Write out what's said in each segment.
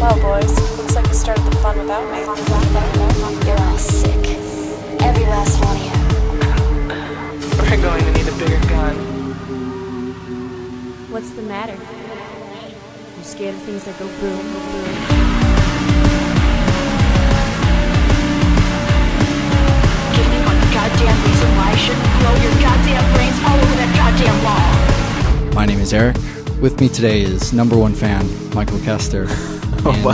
Well, boys, looks like you started the fun without me. You're all sick. Every last one of you. We're going to need a bigger gun. What's the matter? You scared of things that go boom, boom? Give me one goddamn reason why I shouldn't blow your goddamn brains all over that goddamn wall. My name is Eric. With me today is number one fan, Michael Kester. Of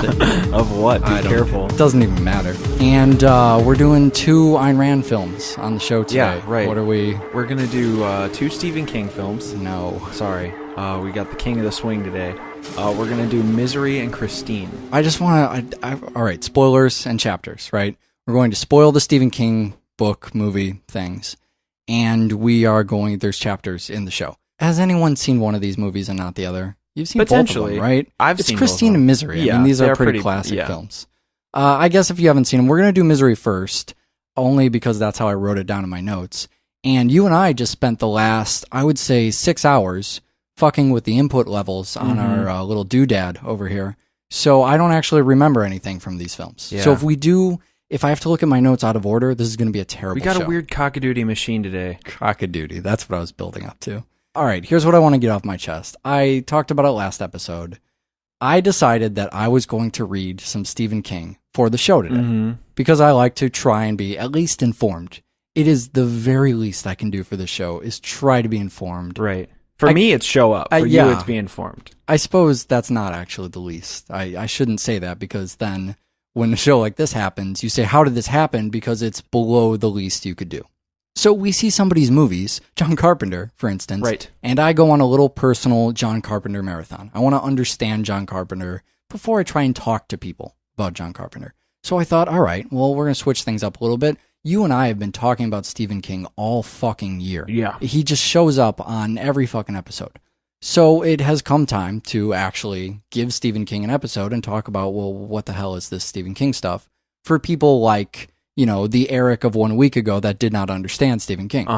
what? Be careful. It doesn't even matter. And we're doing 2 Ayn Rand films on the show today. Yeah, right. What are we? We're going to do 2 Stephen King films. No. Sorry. We got the King of the Swing today. We're going to do Misery and Christine. I just want to... All right, spoilers and chapters, right? We're going to spoil the Stephen King book, movie things. And we are going... There's chapters in the show. Has anyone seen one of these movies and not the other? You've seen both of them, right? It's Christine and Misery. Yeah, I mean, these are pretty pretty classic films. I guess if you haven't seen them, we're going to do Misery first, only because that's how I wrote it down in my notes. And you and I just spent the last, I would say, 6 hours fucking with the input levels on our little doodad over here. So I don't actually remember anything from these films. Yeah. So if I have to look at my notes out of order, this is going to be a terrible show. We got a weird cockadoodie machine today. Cockadoodie, that's what I was building up to. All right, here's what I want to get off my chest. I talked about it last episode. I decided that I was going to read some Stephen King for the show today because I like to try and be at least informed. It is the very least I can do for the show is try to be informed. Right. For me, it's show up. For you, it's be informed. I suppose that's not actually the least. I shouldn't say that because then when a show like this happens, you say, how did this happen? Because it's below the least you could do. So we see somebody's movies, John Carpenter, for instance, right? And I go on a little personal John Carpenter marathon. I want to understand John Carpenter before I try and talk to people about John Carpenter. So I thought, all right, well, we're going to switch things up a little bit. You and I have been talking about Stephen King all fucking year. Yeah. He just shows up on every fucking episode. So it has come time to actually give Stephen King an episode and talk about, well, what the hell is this Stephen King stuff for people like... you know, the Eric of 1 week ago that did not understand Stephen King.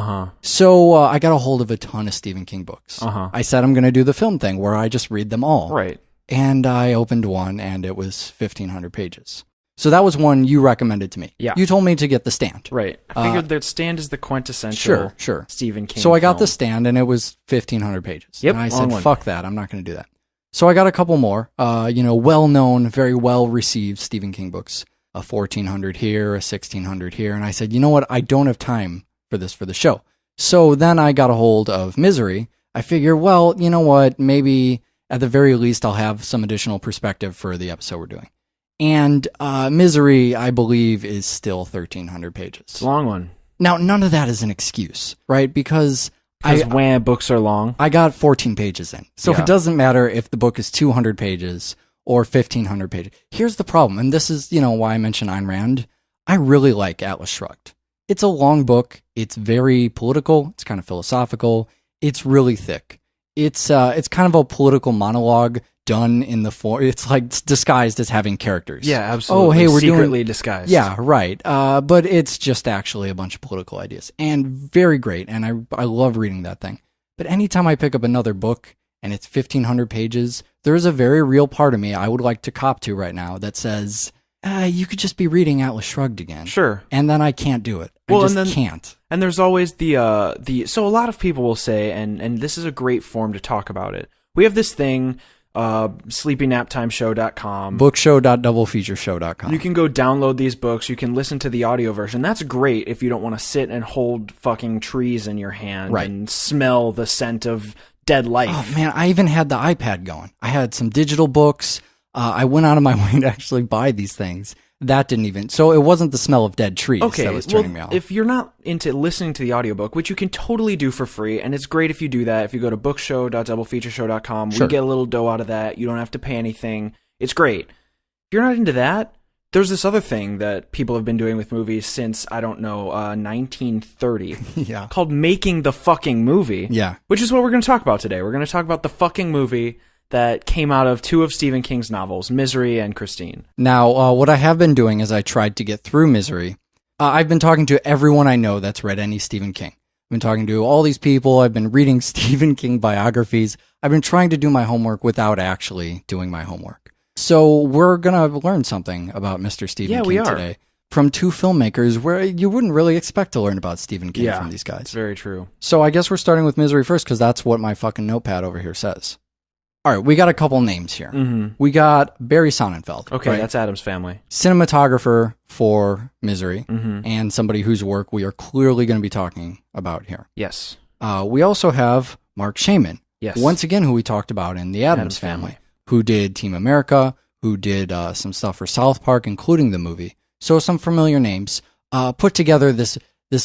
So I got a hold of a ton of Stephen King books. I said I'm going to do the film thing where I just read them all. Right. And I opened one and it was 1,500 pages. So that was one you recommended to me. Yeah. You told me to get The Stand. Right. I figured that Stand is the quintessential Stephen King So I got film. The Stand and it was 1,500 pages. Yep. And I said, fuck that. I'm not going to do that. So I got a couple more, well-known, very well-received Stephen King books. A 1,400 here, a 1,600 here. And I said, you know what? I don't have time for this for the show. So then I got a hold of Misery. I figure, well, you know what? Maybe at the very least, I'll have some additional perspective for the episode we're doing. And Misery, I believe, is still 1,300 pages. It's a long one. Now, none of that is an excuse, right? Because when books are long. I got 14 pages in. So it doesn't matter if the book is 200 pages or 1,500 pages. Here's the problem, and this is, why I mentioned Ayn Rand. I really like Atlas Shrugged. It's a long book. It's very political. It's kind of philosophical. It's really thick. It's kind of a political monologue done in the form. It's like disguised as having characters. Yeah, absolutely. Oh, hey, we're secretly disguised. Yeah, right. But it's just actually a bunch of political ideas, and very great. And I love reading that thing. But anytime I pick up another book and it's 1,500 pages, there is a very real part of me I would like to cop to right now that says, you could just be reading Atlas Shrugged again. Sure. And then I can't do it. I just can't. And there's always so a lot of people will say, and this is a great form to talk about it. We have this thing, sleepynaptimeshow.com. Bookshow.doublefeatureshow.com. You can go download these books. You can listen to the audio version. That's great if you don't want to sit and hold fucking trees in your hand and smell the scent of dead life. Oh man, I even had the iPad going. I had some digital books. I went out of my way to actually buy these things. That didn't even... So it wasn't the smell of dead trees that was turning me off. If you're not into listening to the audiobook, which you can totally do for free, and it's great if you do that. If you go to bookshow.doublefeatureshow.com, we get a little dough out of that. You don't have to pay anything. It's great. If you're not into that, there's this other thing that people have been doing with movies since, 1930. Called making the fucking movie. Yeah. Which is what we're going to talk about today. We're going to talk about the fucking movie that came out of 2 of Stephen King's novels, Misery and Christine. Now, what I have been doing is I tried to get through Misery. I've been talking to everyone I know that's read any Stephen King. I've been talking to all these people. I've been reading Stephen King biographies. I've been trying to do my homework without actually doing my homework. So we're going to learn something about Mr. Stephen King today from two filmmakers where you wouldn't really expect to learn about Stephen King from these guys. It's very true. So I guess we're starting with Misery first because that's what my fucking notepad over here says. All right, we got a couple names here. Mm-hmm. We got Barry Sonnenfeld. Okay, that's Adam's Family. Cinematographer for Misery, and somebody whose work we are clearly going to be talking about here. Yes. We also have Mark Shaman. Yes. Once again, who we talked about in the Addams Family, who did Team America, who did some stuff for South Park, including the movie. So some familiar names. Put together this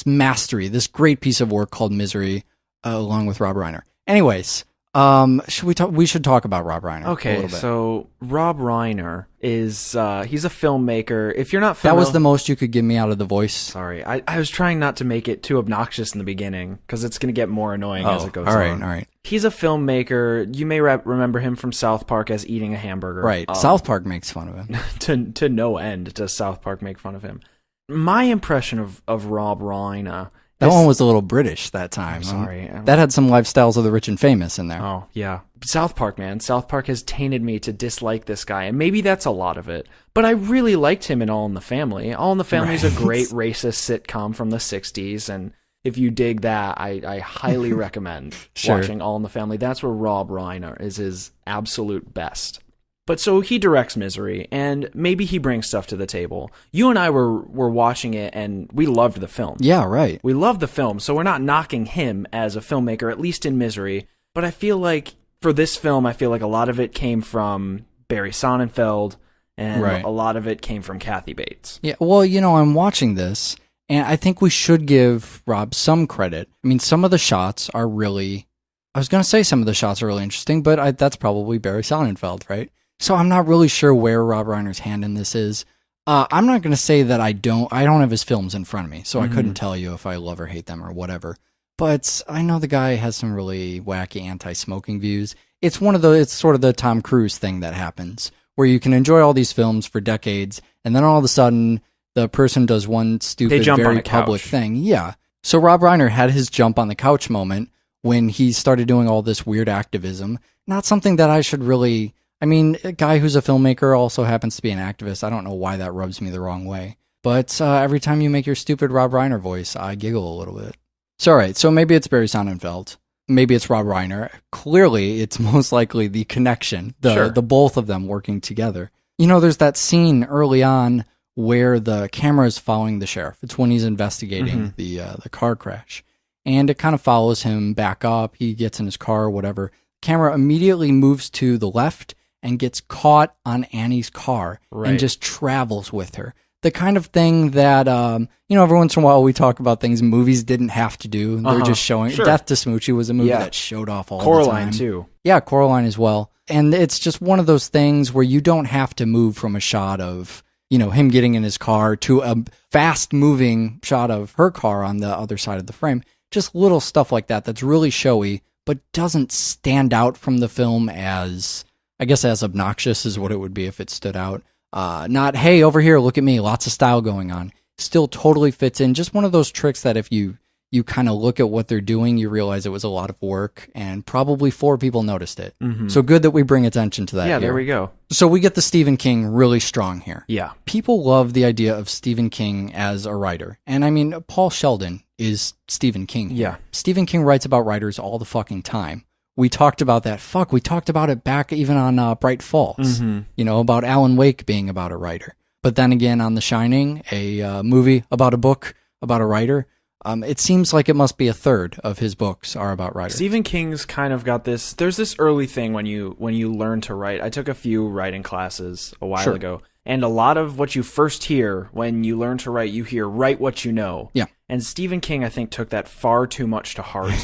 mastery, this great piece of work called Misery, along with Rob Reiner. Anyways... we should talk about Rob Reiner. Okay, a little bit. So Rob Reiner is he's a filmmaker. If you're not familiar, that was the most you could give me out of the voice. Sorry, I was trying not to make it too obnoxious in the beginning because it's going to get more annoying as it goes on. All right. He's a filmmaker. You may remember him from South Park as eating a hamburger. Right. South Park makes fun of him. to no end does South Park make fun of him. My impression of Rob Reiner. That one was a little British that time. I'm sorry. That had some lifestyles of the rich and famous in there. Oh, yeah. South Park, man. South Park has tainted me to dislike this guy, and maybe that's a lot of it. But I really liked him in All in the Family. All in the Family is a great racist sitcom from the 60s, and if you dig that, I highly recommend watching All in the Family. That's where Rob Reiner is his absolute best. But so he directs Misery, and maybe he brings stuff to the table. You and I were watching it, and we loved the film. Yeah, right. We loved the film, so we're not knocking him as a filmmaker, at least in Misery. But I feel like, for this film, a lot of it came from Barry Sonnenfeld, and a lot of it came from Kathy Bates. Yeah, well, I'm watching this, and I think we should give Rob some credit. I mean, some of the shots are really... I was going to say some of the shots are really interesting, but that's probably Barry Sonnenfeld, right? So I'm not really sure where Rob Reiner's hand in this is. I'm not going to say that I don't have his films in front of me, so I couldn't tell you if I love or hate them or whatever. But I know the guy has some really wacky anti-smoking views. It's sort of the Tom Cruise thing that happens, where you can enjoy all these films for decades, and then all of a sudden, the person does one stupid, very public thing. Yeah. So Rob Reiner had his jump on the couch moment when he started doing all this weird activism. Not something that I should really... I mean, a guy who's a filmmaker also happens to be an activist. I don't know why that rubs me the wrong way. But every time you make your stupid Rob Reiner voice, I giggle a little bit. So, all right, so maybe it's Barry Sonnenfeld. Maybe it's Rob Reiner. Clearly, it's most likely the connection, the both of them working together. There's that scene early on where the camera is following the sheriff. It's when he's investigating the car crash. And it kind of follows him back up. He gets in his car or whatever. Camera immediately moves to the left and gets caught on Annie's car and just travels with her. The kind of thing that, every once in a while we talk about things movies didn't have to do. They're just showing. Death to Smoochie was a movie that showed off all the time. Coraline, too. Yeah, Coraline as well. And it's just one of those things where you don't have to move from a shot of, him getting in his car to a fast-moving shot of her car on the other side of the frame. Just little stuff like that that's really showy, but doesn't stand out from the film as obnoxious as what it would be if it stood out. Not, hey, over here, look at me, lots of style going on. Still totally fits in. Just one of those tricks that if you kind of look at what they're doing, you realize it was a lot of work, and probably 4 people noticed it. So good that we bring attention to that. Yeah, there we go. So we get the Stephen King really strong here. Yeah. People love the idea of Stephen King as a writer. And I mean, Paul Sheldon is Stephen King. Yeah. Stephen King writes about writers all the fucking time. We talked about that. We talked about it back even on Bright Falls, about Alan Wake being about a writer. But then again, on The Shining, a movie about a book about a writer, it seems like it must be a third of his books are about writers. Stephen King's kind of got this. There's this early thing when you learn to write. I took a few writing classes a while ago, and a lot of what you first hear when you learn to write, you hear write what you know. Yeah. And Stephen King, I think, took that far too much to heart.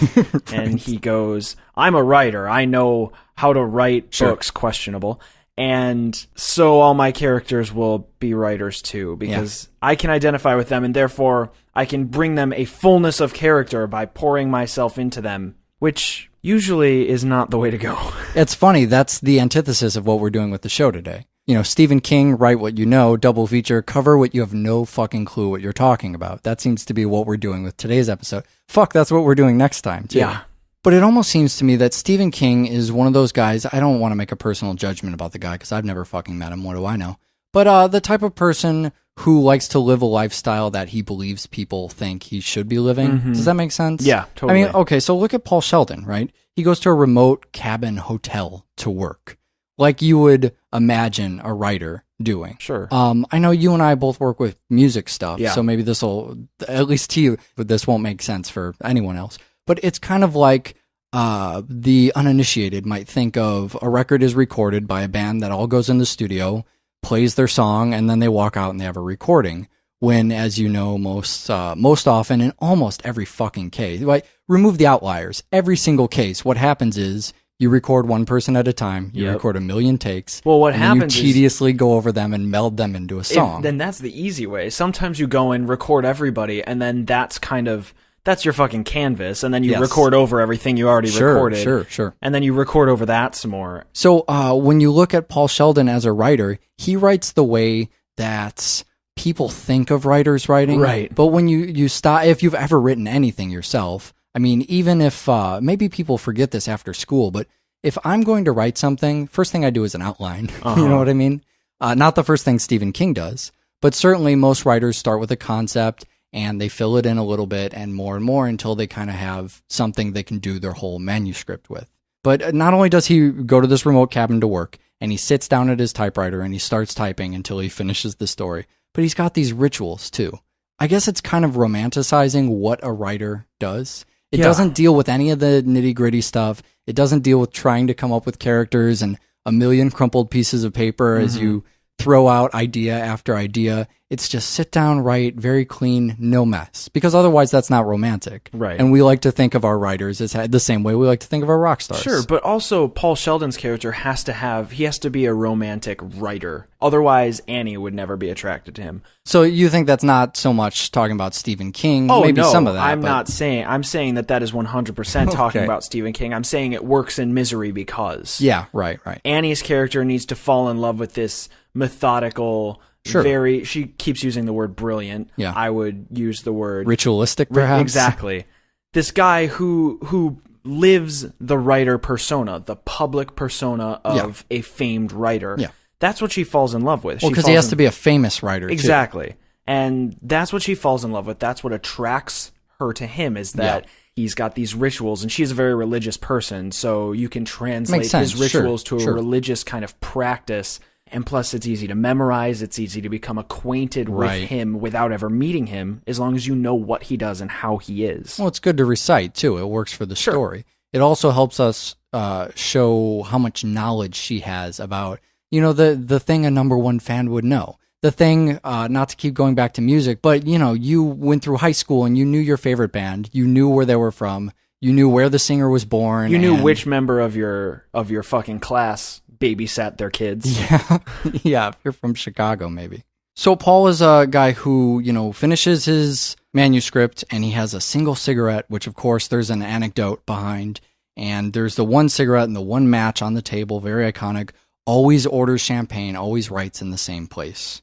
And he goes, I'm a writer. I know how to write books, questionable. And so all my characters will be writers too, because I can identify with them, and therefore I can bring them a fullness of character by pouring myself into them, which usually is not the way to go. It's funny. That's the antithesis of what we're doing with the show today. Stephen King, write what you know, double feature, cover what you have no fucking clue what you're talking about. That seems to be what we're doing with today's episode. Fuck, that's what we're doing next time, too. Yeah. But it almost seems to me that Stephen King is one of those guys. I don't want to make a personal judgment about the guy because I've never fucking met him. What do I know? But the type of person who likes to live a lifestyle that he believes people think he should be living. Does that make sense? Yeah, totally. I mean, okay, so look at Paul Sheldon, right? He goes to a remote cabin hotel to work, like you would imagine a writer doing. Sure. I know you and I both work with music stuff, Yeah. so maybe this will, at least to you, but this won't make sense for anyone else. But it's kind of like the uninitiated might think of a record is recorded by a band that all goes in the studio, plays their song, and then they walk out and they have a recording. When, as you know, most often in almost every fucking case, like, remove the outliers, every single case, what happens is you record one person at a time, you record 1 million takes. Well, what and happens you tediously go over them and meld them into a song. Then that's the easy way. Sometimes you go and record everybody, and then that's your fucking canvas, and then you record over everything you already recorded. Sure. And then you record over that some more. So when you look at Paul Sheldon as a writer, he writes the way that people think of writers writing. Right. But when you stop, if you've ever written anything yourself, I mean, even if, maybe people forget this after school, but if I'm going to write something, first thing I do is an outline. You know what I mean? Not the first thing Stephen King does, but certainly most writers start with a concept and they fill it in a little bit and more until they kind of have something they can do their whole manuscript with. But not only does he go to this remote cabin to work and he sits down at his typewriter and he starts typing until he finishes the story, but he's got these rituals too. I guess it's kind of romanticizing what a writer does. It doesn't deal with any of the nitty-gritty stuff. It doesn't deal with trying to come up with characters and 1 million crumpled pieces of paper as you throw out idea after idea. It's just sit down, write, very clean, no mess. Because otherwise that's not romantic. Right. And we like to think of our writers as the same way we like to think of our rock stars. Sure, but also Paul Sheldon's character has to be a romantic writer. Otherwise, Annie would never be attracted to him. So you think that's not so much talking about Stephen King? Oh, maybe no, some of that. I'm saying that is 100% talking about Stephen King. I'm saying it works in Misery because. Yeah, right. Annie's character needs to fall in love with this methodical, she keeps using the word brilliant. Yeah. I would use the word ritualistic, perhaps. Exactly. This guy who lives the writer persona, the public persona of a famed writer. Yeah. That's what she falls in love with. Well, because he has to be a famous writer, exactly. too. And that's what she falls in love with. That's what attracts her to him, is that he's got these rituals, and she's a very religious person, so you can translate his rituals to a religious kind of practice. And plus, it's easy to memorize. It's easy to become acquainted with him without ever meeting him, as long as you know what he does and how he is. Well, it's good to recite, too. It works for the story. It also helps us show how much knowledge she has about, the thing a number one fan would know. The thing, not to keep going back to music, but, you went through high school and you knew your favorite band. You knew where they were from. You knew where the singer was born. You knew which member of your fucking class babysat their kids. Yeah, if you're from Chicago, maybe. So Paul is a guy who, finishes his manuscript and he has a single cigarette, which of course there's an anecdote behind. And there's the one cigarette and the one match on the table, very iconic. Always orders champagne, always writes in the same place.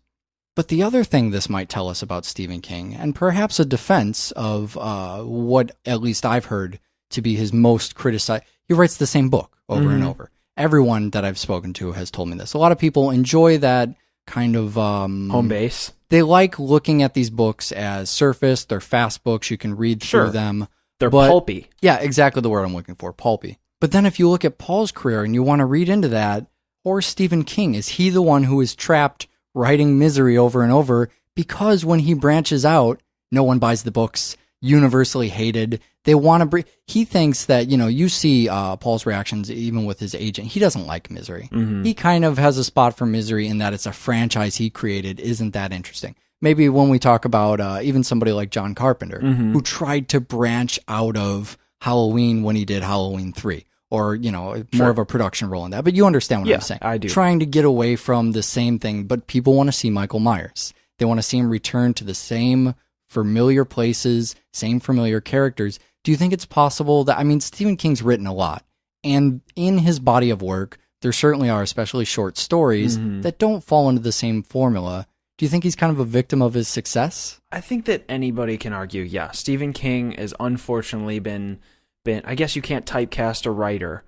But the other thing this might tell us about Stephen King, and perhaps a defense of what at least I've heard to be his most criticized, he writes the same book over and over. Everyone that I've spoken to has told me this. A lot of people enjoy that kind of home base. They like looking at these books as surface. They're fast books. You can read through them. They're pulpy. Yeah, exactly the word I'm looking for, pulpy. But then if you look at Paul's career and you want to read into that, or Stephen King, is he the one who is trapped writing Misery over and over? Because when he branches out, no one buys the books. Universally hated. They want to he thinks that, you see Paul's reactions even with his agent. He doesn't like Misery. He kind of has a spot for Misery in that it's a franchise he created. Isn't that interesting? Maybe when we talk about even somebody like John Carpenter, who tried to branch out of Halloween when he did Halloween 3, or, more of a production role in that. But you understand what I'm saying. I do. Trying to get away from the same thing, but people want to see Michael Myers. They want to see him return to the same familiar places, same familiar characters. Do you think it's possible that, Stephen King's written a lot, and in his body of work, there certainly are, especially short stories, that don't fall into the same formula. Do you think he's kind of a victim of his success? I think that anybody can argue, Stephen King has unfortunately been been, I guess you can't typecast a writer.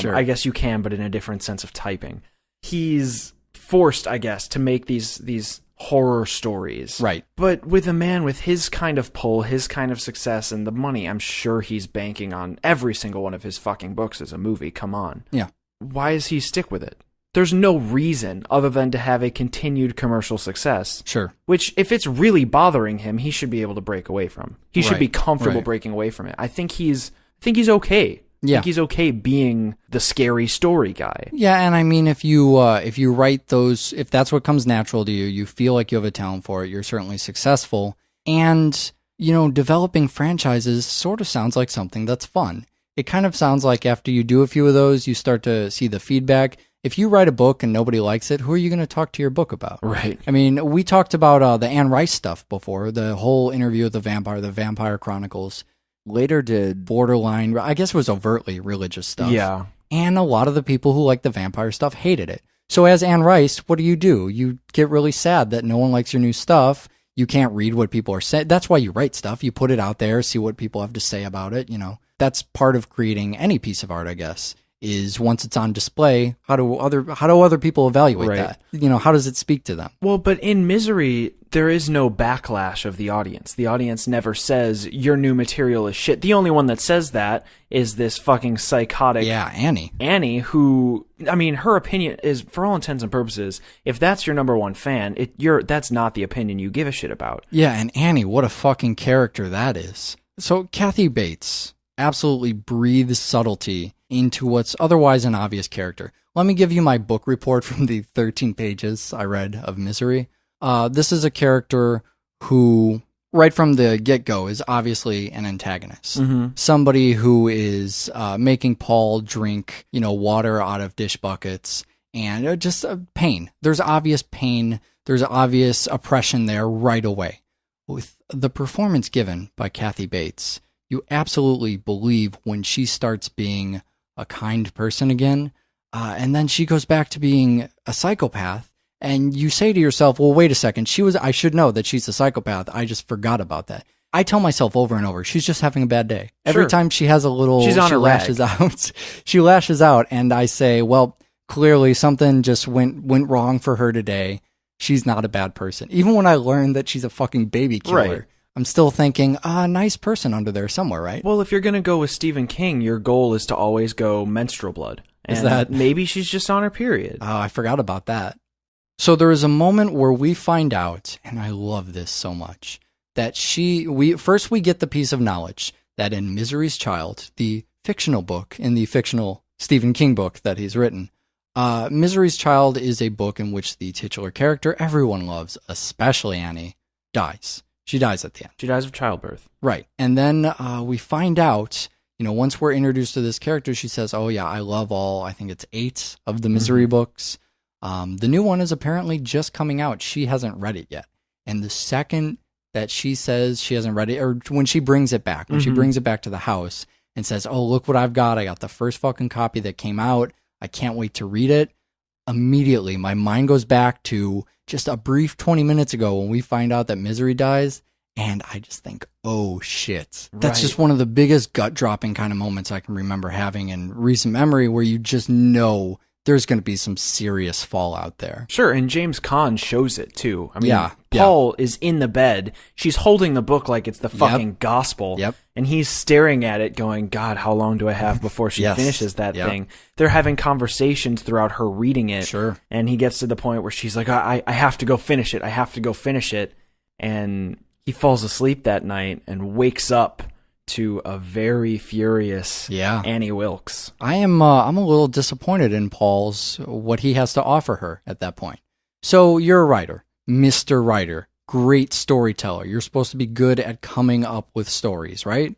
Sure. I guess you can, but in a different sense of typing. He's forced, I guess, to make these horror stories. Right. But with a man with his kind of pull, his kind of success, and the money, I'm sure he's banking on every single one of his fucking books as a movie. Come on. Yeah. Why does he stick with it? There's no reason other than to have a continued commercial success. Sure. Which, if it's really bothering him, he should be able to break away from. He should be comfortable breaking away from it. I think he's okay. Yeah. I think he's okay being the scary story guy. Yeah, and I mean, if you write those, if that's what comes natural to you, you feel like you have a talent for it, you're certainly successful. And, developing franchises sort of sounds like something that's fun. It kind of sounds like after you do a few of those, you start to see the feedback. If you write a book and nobody likes it, who are you going to talk to your book about? Right. I mean, we talked about the Anne Rice stuff before, the whole interview with the Vampire Chronicles. Later did borderline, I guess it was overtly religious stuff. Yeah. And a lot of the people who liked the vampire stuff hated it. So as Anne Rice, what do? You get really sad that no one likes your new stuff. You can't read what people are saying. That's why you write stuff. You put it out there, see what people have to say about it. That's part of creating any piece of art, I guess, is once it's on display, how do other people evaluate that? How does it speak to them? Well, but in Misery, there is no backlash of the audience. The audience never says, your new material is shit. The only one that says that is this fucking psychotic... Yeah, Annie. Annie, who... I mean, her opinion is, for all intents and purposes, if that's your number one fan, that's not the opinion you give a shit about. Yeah, and Annie, what a fucking character that is. So, Kathy Bates absolutely breathes subtlety into what's otherwise an obvious character. Let me give you my book report from the 13 pages I read of Misery. This is a character who, right from the get-go, is obviously an antagonist. Mm-hmm. Somebody who is making Paul drink, water out of dish buckets, and just pain. There's obvious pain. There's obvious oppression there right away. With the performance given by Kathy Bates, you absolutely believe when she starts being a kind person again, and then she goes back to being a psychopath, and you say to yourself, well, wait a second, I should know that she's a psychopath. I just forgot about that. I tell myself over and over, she's just having a bad day. Every time she has a little, she lashes out. She lashes out, and I say, well, clearly something just went wrong for her today. She's not a bad person. Even when I learned that she's a fucking baby killer. Right. I'm still thinking, nice person under there somewhere, right? Well, if you're going to go with Stephen King, your goal is to always go menstrual blood. Is that... Maybe she's just on her period. Oh, I forgot about that. So there is a moment where we find out, and I love this so much, that we get the piece of knowledge that in Misery's Child, the fictional book, in the fictional Stephen King book that he's written, Misery's Child is a book in which the titular character everyone loves, especially Annie, dies. She dies at the end. She dies of childbirth. Right. And then we find out, once we're introduced to this character, she says, oh yeah, I love I think it's 8 of the Misery books. The new one is apparently just coming out. She hasn't read it yet. And the second that she says she hasn't read it, or when she brings it back, she brings it back to the house and says, oh, look what I've got. I got the first fucking copy that came out. I can't wait to read it. Immediately, my mind goes back to just a brief 20 minutes ago when we find out that Misery dies, and I just think, oh shit. That's just one of the biggest gut-dropping kind of moments I can remember having in recent memory, where you just know there's going to be some serious fallout there. Sure, and James Caan shows it too. I mean, Paul is in the bed. She's holding the book like it's the fucking gospel. Yep. And he's staring at it going, God, how long do I have before she finishes that thing? They're having conversations throughout her reading it. Sure. And he gets to the point where she's like, I have to go finish it. I have to go finish it. And he falls asleep that night and wakes up to a very furious Annie Wilkes. I'm a little disappointed in what he has to offer her at that point. So you're a writer, Mr. Writer, great storyteller. You're supposed to be good at coming up with stories, right?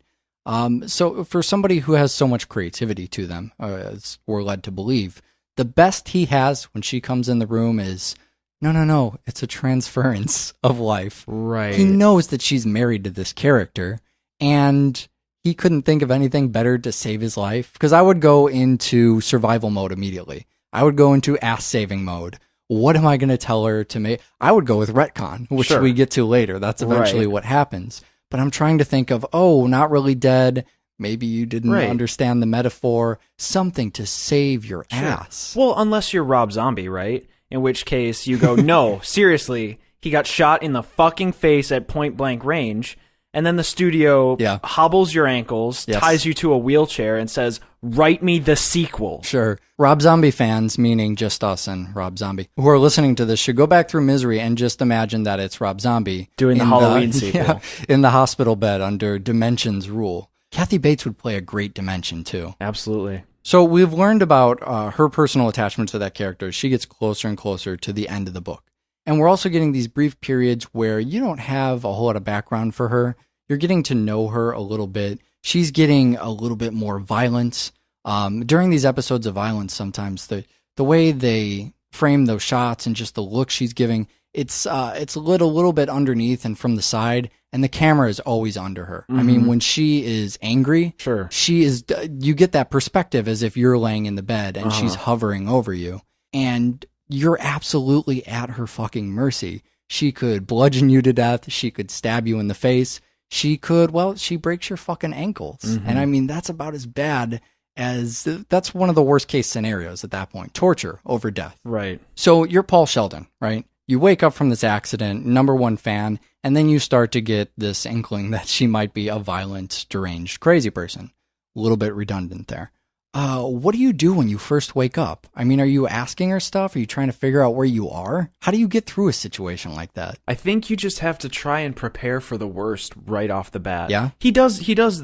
So for somebody who has so much creativity to them, as we're led to believe, the best he has when she comes in the room is, no, it's a transference of life. Right. He knows that she's married to this character, and he couldn't think of anything better to save his life. Because I would go into survival mode immediately. I would go into ass-saving mode. What am I going to tell her to make? I would go with retcon, which we get to later. That's eventually what happens. But I'm trying to think of, not really dead. Maybe you didn't Right. understand the metaphor. Something to save your ass. Well, unless you're Rob Zombie, right? In which case you go, no, seriously, he got shot in the fucking face at point blank range, and then the studio hobbles your ankles, ties you to a wheelchair, and says, write me the sequel. Sure. Rob Zombie fans, meaning just us and Rob Zombie, who are listening to this, should go back through Misery and just imagine that it's Rob Zombie doing the Halloween sequel. Yeah, in the hospital bed under Dimension's rule. Kathy Bates would play a great Dimension, too. Absolutely. So we've learned about her personal attachment to that character as she gets closer and closer to the end of the book. And we're also getting these brief periods where you don't have a whole lot of background for her. You're getting to know her a little bit. She's getting a little bit more violence. During these episodes of violence, sometimes the way they frame those shots and just the look she's giving, it's lit a little bit underneath and from the side, and the camera is always under her. I mean, when she is angry, she is. You get that perspective as if you're laying in the bed and she's hovering over you, and you're absolutely at her fucking mercy. She could bludgeon you to death. She could stab you in the face. She could, she breaks your fucking ankles. And I mean, that's about as bad as, that's one of the worst case scenarios at that point. Torture over death. Right. So you're Paul Sheldon, right? You wake up from this accident, #1 fan, and then you start to get this inkling that she might be a violent, deranged, crazy person. A little bit redundant there. What do you do when you first wake up? I mean, are you asking her stuff? Are you trying to figure out where you are? How do you get through a situation like that? I think you just have to try and prepare for the worst right off the bat. Yeah? He does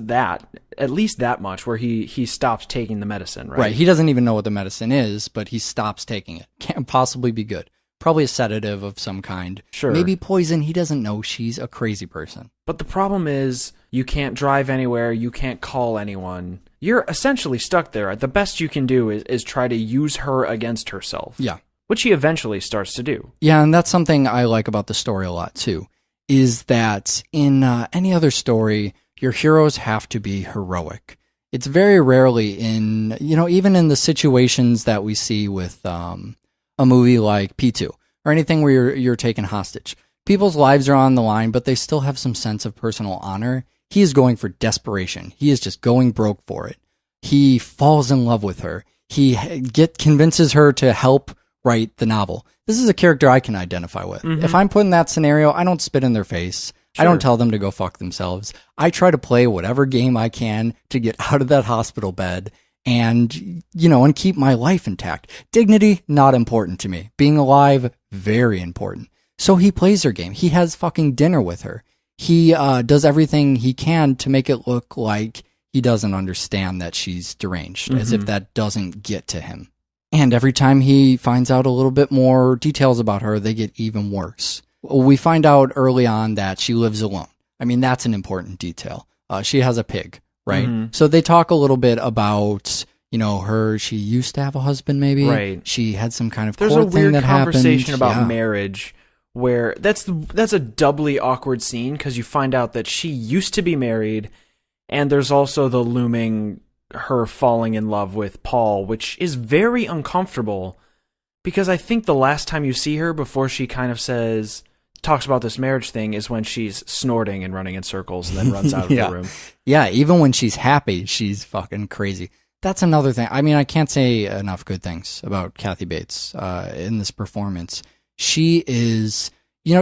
that, at least that much, where he stops taking the medicine, right? Right. He doesn't even know what the medicine is, but he stops taking it. Can't possibly be good. Probably a sedative of some kind. Sure. Maybe poison. He doesn't know she's a crazy person. But the problem is, you can't drive anywhere, you can't call anyone. You're essentially stuck there. The best you can do is try to use her against herself. Yeah. Which he eventually starts to do. Yeah, and that's something I like about the story a lot, too, is that in any other story, your heroes have to be heroic. It's very rarely in, even in the situations that we see with a movie like P2 or anything where you're taken hostage. People's lives are on the line, but they still have some sense of personal honor. He is going for desperation. He is just going broke for it. He falls in love with her. He convinces her to help write the novel. This is a character I can identify with. If I'm put in that scenario, I don't spit in their face. Sure. I don't tell them to go fuck themselves. I try to play whatever game I can to get out of that hospital bed and, and keep my life intact. Dignity, not important to me. Being alive, very important. So he plays her game. He has fucking dinner with her. He does everything he can to make it look like he doesn't understand that she's deranged, as if that doesn't get to him. And every time he finds out a little bit more details about her, they get even worse. We find out early on that she lives alone. I mean, that's an important detail. She has a pig, right? So they talk a little bit about, she used to have a husband, maybe. Right. She had some kind of There's court a thing weird that happened. conversation about marriage where that's a doubly awkward scene because you find out that she used to be married, and there's also the looming her falling in love with Paul, which is very uncomfortable because I think the last time you see her before she kind of talks about this marriage thing is when she's snorting and running in circles and then runs out of the room. Yeah, even when she's happy, she's fucking crazy. That's another thing. I mean, I can't say enough good things about Kathy Bates in this performance. She is,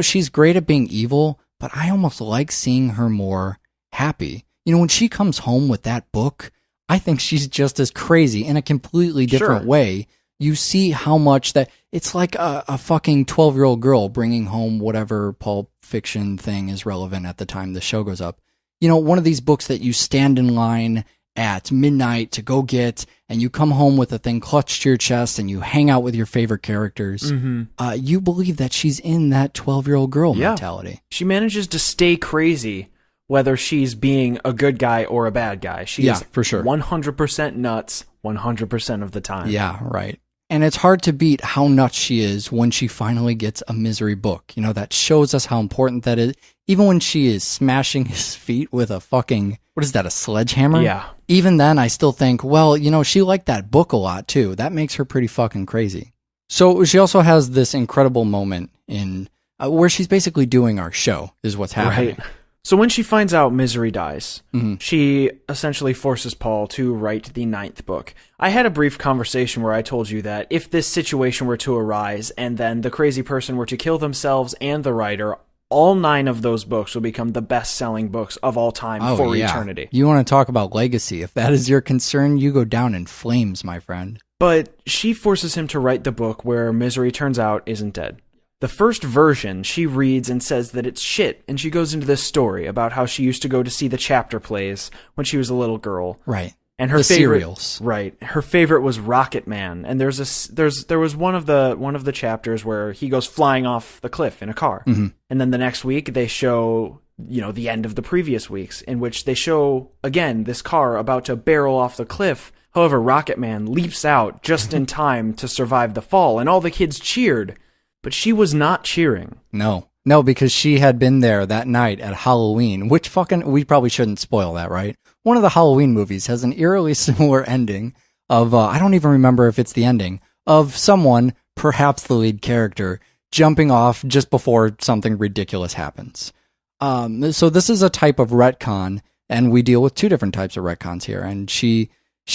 she's great at being evil, but I almost like seeing her more happy. When she comes home with that book, I think she's just as crazy in a completely different way. You see how much that it's like a fucking 12-year-old girl bringing home whatever Pulp Fiction thing is relevant at the time the show goes up. One of these books that you stand in line at midnight to go get, and you come home with a thing clutched to your chest and you hang out with your favorite characters. You believe that she's in that 12-year-old girl mentality. She manages to stay crazy whether she's being a good guy or a bad guy. She is for sure 100% nuts 100% of the time. Yeah, right. And it's hard to beat how nuts she is when she finally gets a Misery book. That shows us how important that is. Even when she is smashing his feet with a fucking, what is that, a sledgehammer? Yeah. Even then, I still think, well, she liked that book a lot, too. That makes her pretty fucking crazy. So she also has this incredible moment in where she's basically doing our show, is what's happening. Right. So when she finds out Misery dies, Mhm. she essentially forces Paul to write the 9th book. I had a brief conversation where I told you that if this situation were to arise and then the crazy person were to kill themselves and the writer, all 9 of those books will become the best-selling books of all time for eternity. You want to talk about legacy. If that is your concern, you go down in flames, my friend. But she forces him to write the book where Misery turns out isn't dead. The first version, she reads and says that it's shit, and she goes into this story about how she used to go to see the chapter plays when she was a little girl. Right. And her the favorite, serials. Right. Her favorite was Rocket Man, and there was one of the chapters where he goes flying off the cliff in a car. Mhm. And then the next week they show, the end of the previous weeks, in which they show again this car about to barrel off the cliff. However, Rocket Man leaps out just in time to survive the fall, and all the kids cheered. But she was not cheering. No, because she had been there that night at Halloween, which we probably shouldn't spoil that, right? One of the Halloween movies has an eerily similar ending of, I don't even remember if it's the ending, of someone, perhaps the lead character, jumping off just before something ridiculous happens. So this is a type of retcon, and we deal with 2 different types of retcons here, and she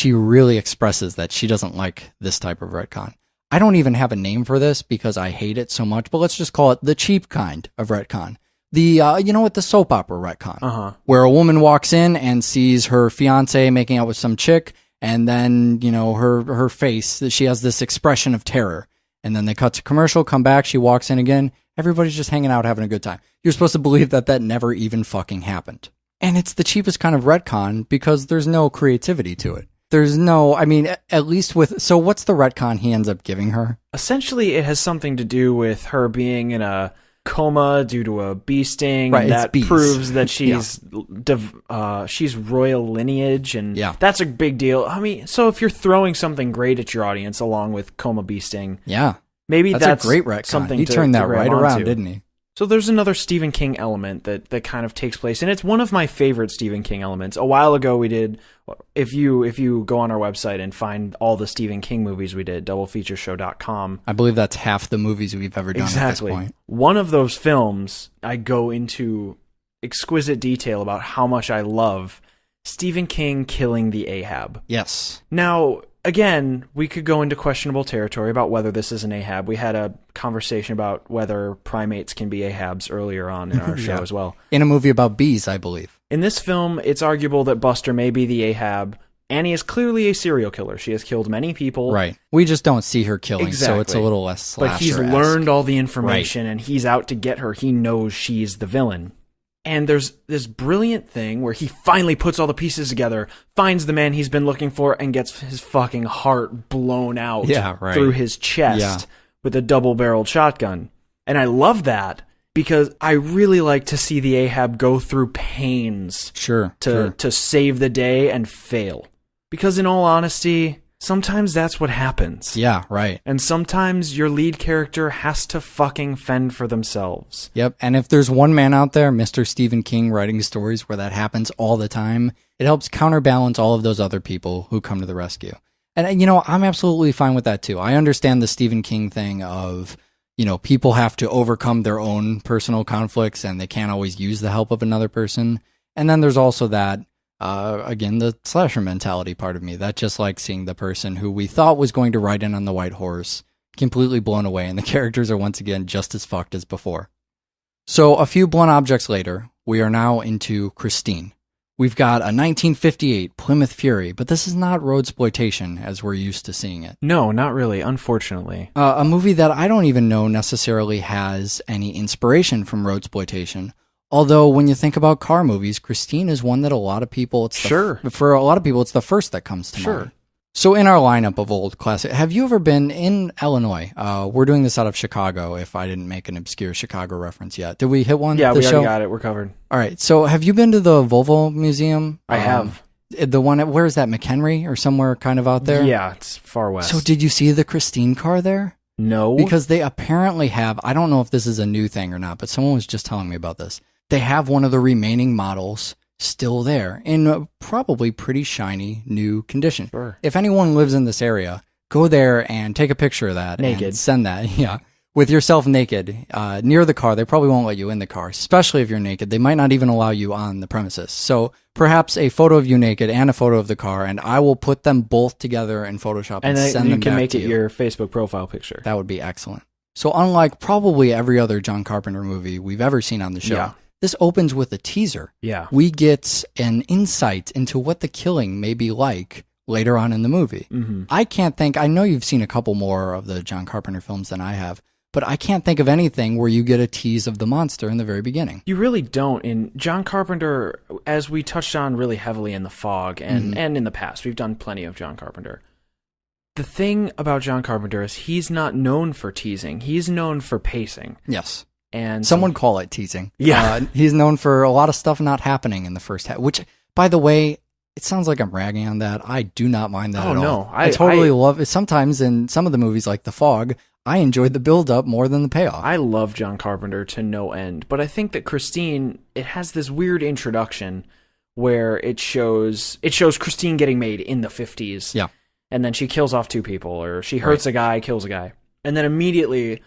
really expresses that she doesn't like this type of retcon. I don't even have a name for this because I hate it so much, but let's just call it the cheap kind of retcon. The soap opera retcon, where a woman walks in and sees her fiance making out with some chick, and then, her face, she has this expression of terror. And then they cut to commercial, come back, she walks in again, everybody's just hanging out, having a good time. You're supposed to believe that never even fucking happened. And it's the cheapest kind of retcon because there's no creativity to it. There's no, at least so what's the retcon he ends up giving her? Essentially, it has something to do with her being in a coma due to a bee sting. Right, that bees. proves that she's royal lineage, and that's a big deal. So if you're throwing something great at your audience along with coma bee sting, maybe that's a great retcon. Something he turned that right around, onto. didn't he? So there's another Stephen King element that kind of takes place, and it's one of my favorite Stephen King elements. A while ago we did, if you go on our website and find all the Stephen King movies we did, doublefeatureshow.com. I believe that's half the movies we've ever done at this point. One of those films, I go into exquisite detail about how much I love Stephen King killing the Ahab. Yes. Now, again, we could go into questionable territory about whether this is an Ahab. We had a conversation about whether primates can be Ahabs earlier on in our show as well. In a movie about bees, I believe. In this film, it's arguable that Buster may be the Ahab. Annie is clearly a serial killer. She has killed many people. Right. We just don't see her killing, so it's a little less slasher-esque. But he's learned all the information, and he's out to get her. He knows she's the villain. And there's this brilliant thing where he finally puts all the pieces together, finds the man he's been looking for, and gets his fucking heart blown out through his chest with a double-barreled shotgun. And I love that because I really like to see the Ahab go through pains to save the day and fail. Because in all honesty, sometimes that's what happens. Yeah, right. And sometimes your lead character has to fucking fend for themselves. Yep, and if there's one man out there, Mr. Stephen King, writing stories where that happens all the time, it helps counterbalance all of those other people who come to the rescue. And, I'm absolutely fine with that, too. I understand the Stephen King thing of, people have to overcome their own personal conflicts and they can't always use the help of another person. And then there's also that, again, the slasher mentality part of me that just likes seeing the person who we thought was going to ride in on the white horse completely blown away, and the characters are once again just as fucked as before. So a few blunt objects later, we are now into Christine. We've got a 1958 Plymouth Fury, but this is not roadsploitation as we're used to seeing it. No, not really, unfortunately. A movie that I don't even know necessarily has any inspiration from roadsploitation. Although, when you think about car movies, Christine is one that a lot of people, for a lot of people, it's the first that comes to mind. So in our lineup of old classic, have you ever been in Illinois? We're doing this out of Chicago, if I didn't make an obscure Chicago reference yet. Did we hit one? Yeah, we already got it. We're covered. All right. So have you been to the Volvo Museum? I have. The one where is that, McHenry or somewhere kind of out there? Yeah, it's far west. So did you see the Christine car there? No. Because they apparently have, I don't know if this is a new thing or not, but someone was just telling me about this. They have one of the remaining models still there in a probably pretty shiny new condition. Sure. If anyone lives in this area, go there and take a picture of that. Naked. And send that. Yeah. with yourself naked near the car. They probably won't let you in the car, especially if you're naked. They might not even allow you on the premises. So perhaps a photo of you naked and a photo of the car, and I will put them both together in Photoshop and send them back to you. And you can make it your Facebook profile picture. That would be excellent. So unlike probably every other John Carpenter movie we've ever seen on the show, this opens with a teaser. Yeah. We get an insight into what the killing may be like later on in the movie. Mm-hmm. I know you've seen a couple more of the John Carpenter films than I have, but I can't think of anything where you get a tease of the monster in the very beginning. You really don't. In John Carpenter, as we touched on really heavily in The Fog and in the past, we've done plenty of John Carpenter. The thing about John Carpenter is he's not known for teasing. He's known for pacing. Yes. And someone call it teasing. Yeah. He's known for a lot of stuff not happening in the first half, which, by the way, it sounds like I'm ragging on that. I do not mind that at all. No. I totally love it. Sometimes in some of the movies like The Fog, I enjoyed the build-up more than the payoff. I love John Carpenter to no end, but I think that Christine, it has this weird introduction where it shows Christine getting made in the 50s. Yeah. And then she kills off two people, or she hurts a guy, kills a guy. And then immediately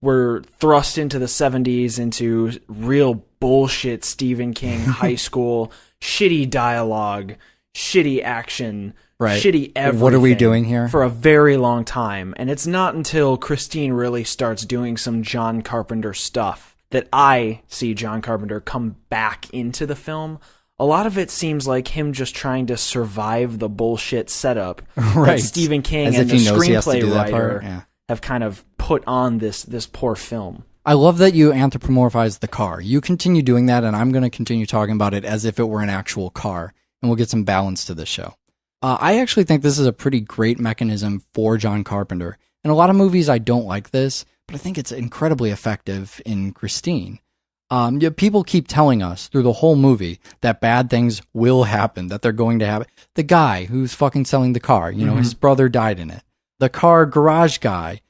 we're thrust into the 70s, into real bullshit Stephen King high school, shitty dialogue, shitty action, shitty everything. What are we doing here? For a very long time. And it's not until Christine really starts doing some John Carpenter stuff that I see John Carpenter come back into the film. A lot of it seems like him just trying to survive the bullshit setup that Stephen King and the screenplay writer have kind of put on this poor film. I love that you anthropomorphize the car. You continue doing that, and I'm going to continue talking about it as if it were an actual car, and we'll get some balance to this show. I actually think this is a pretty great mechanism for John Carpenter. In a lot of movies, I don't like this, but I think it's incredibly effective in Christine. People keep telling us through the whole movie that bad things will happen, that they're going to happen. The guy who's fucking selling the car, his brother died in it. The car garage guy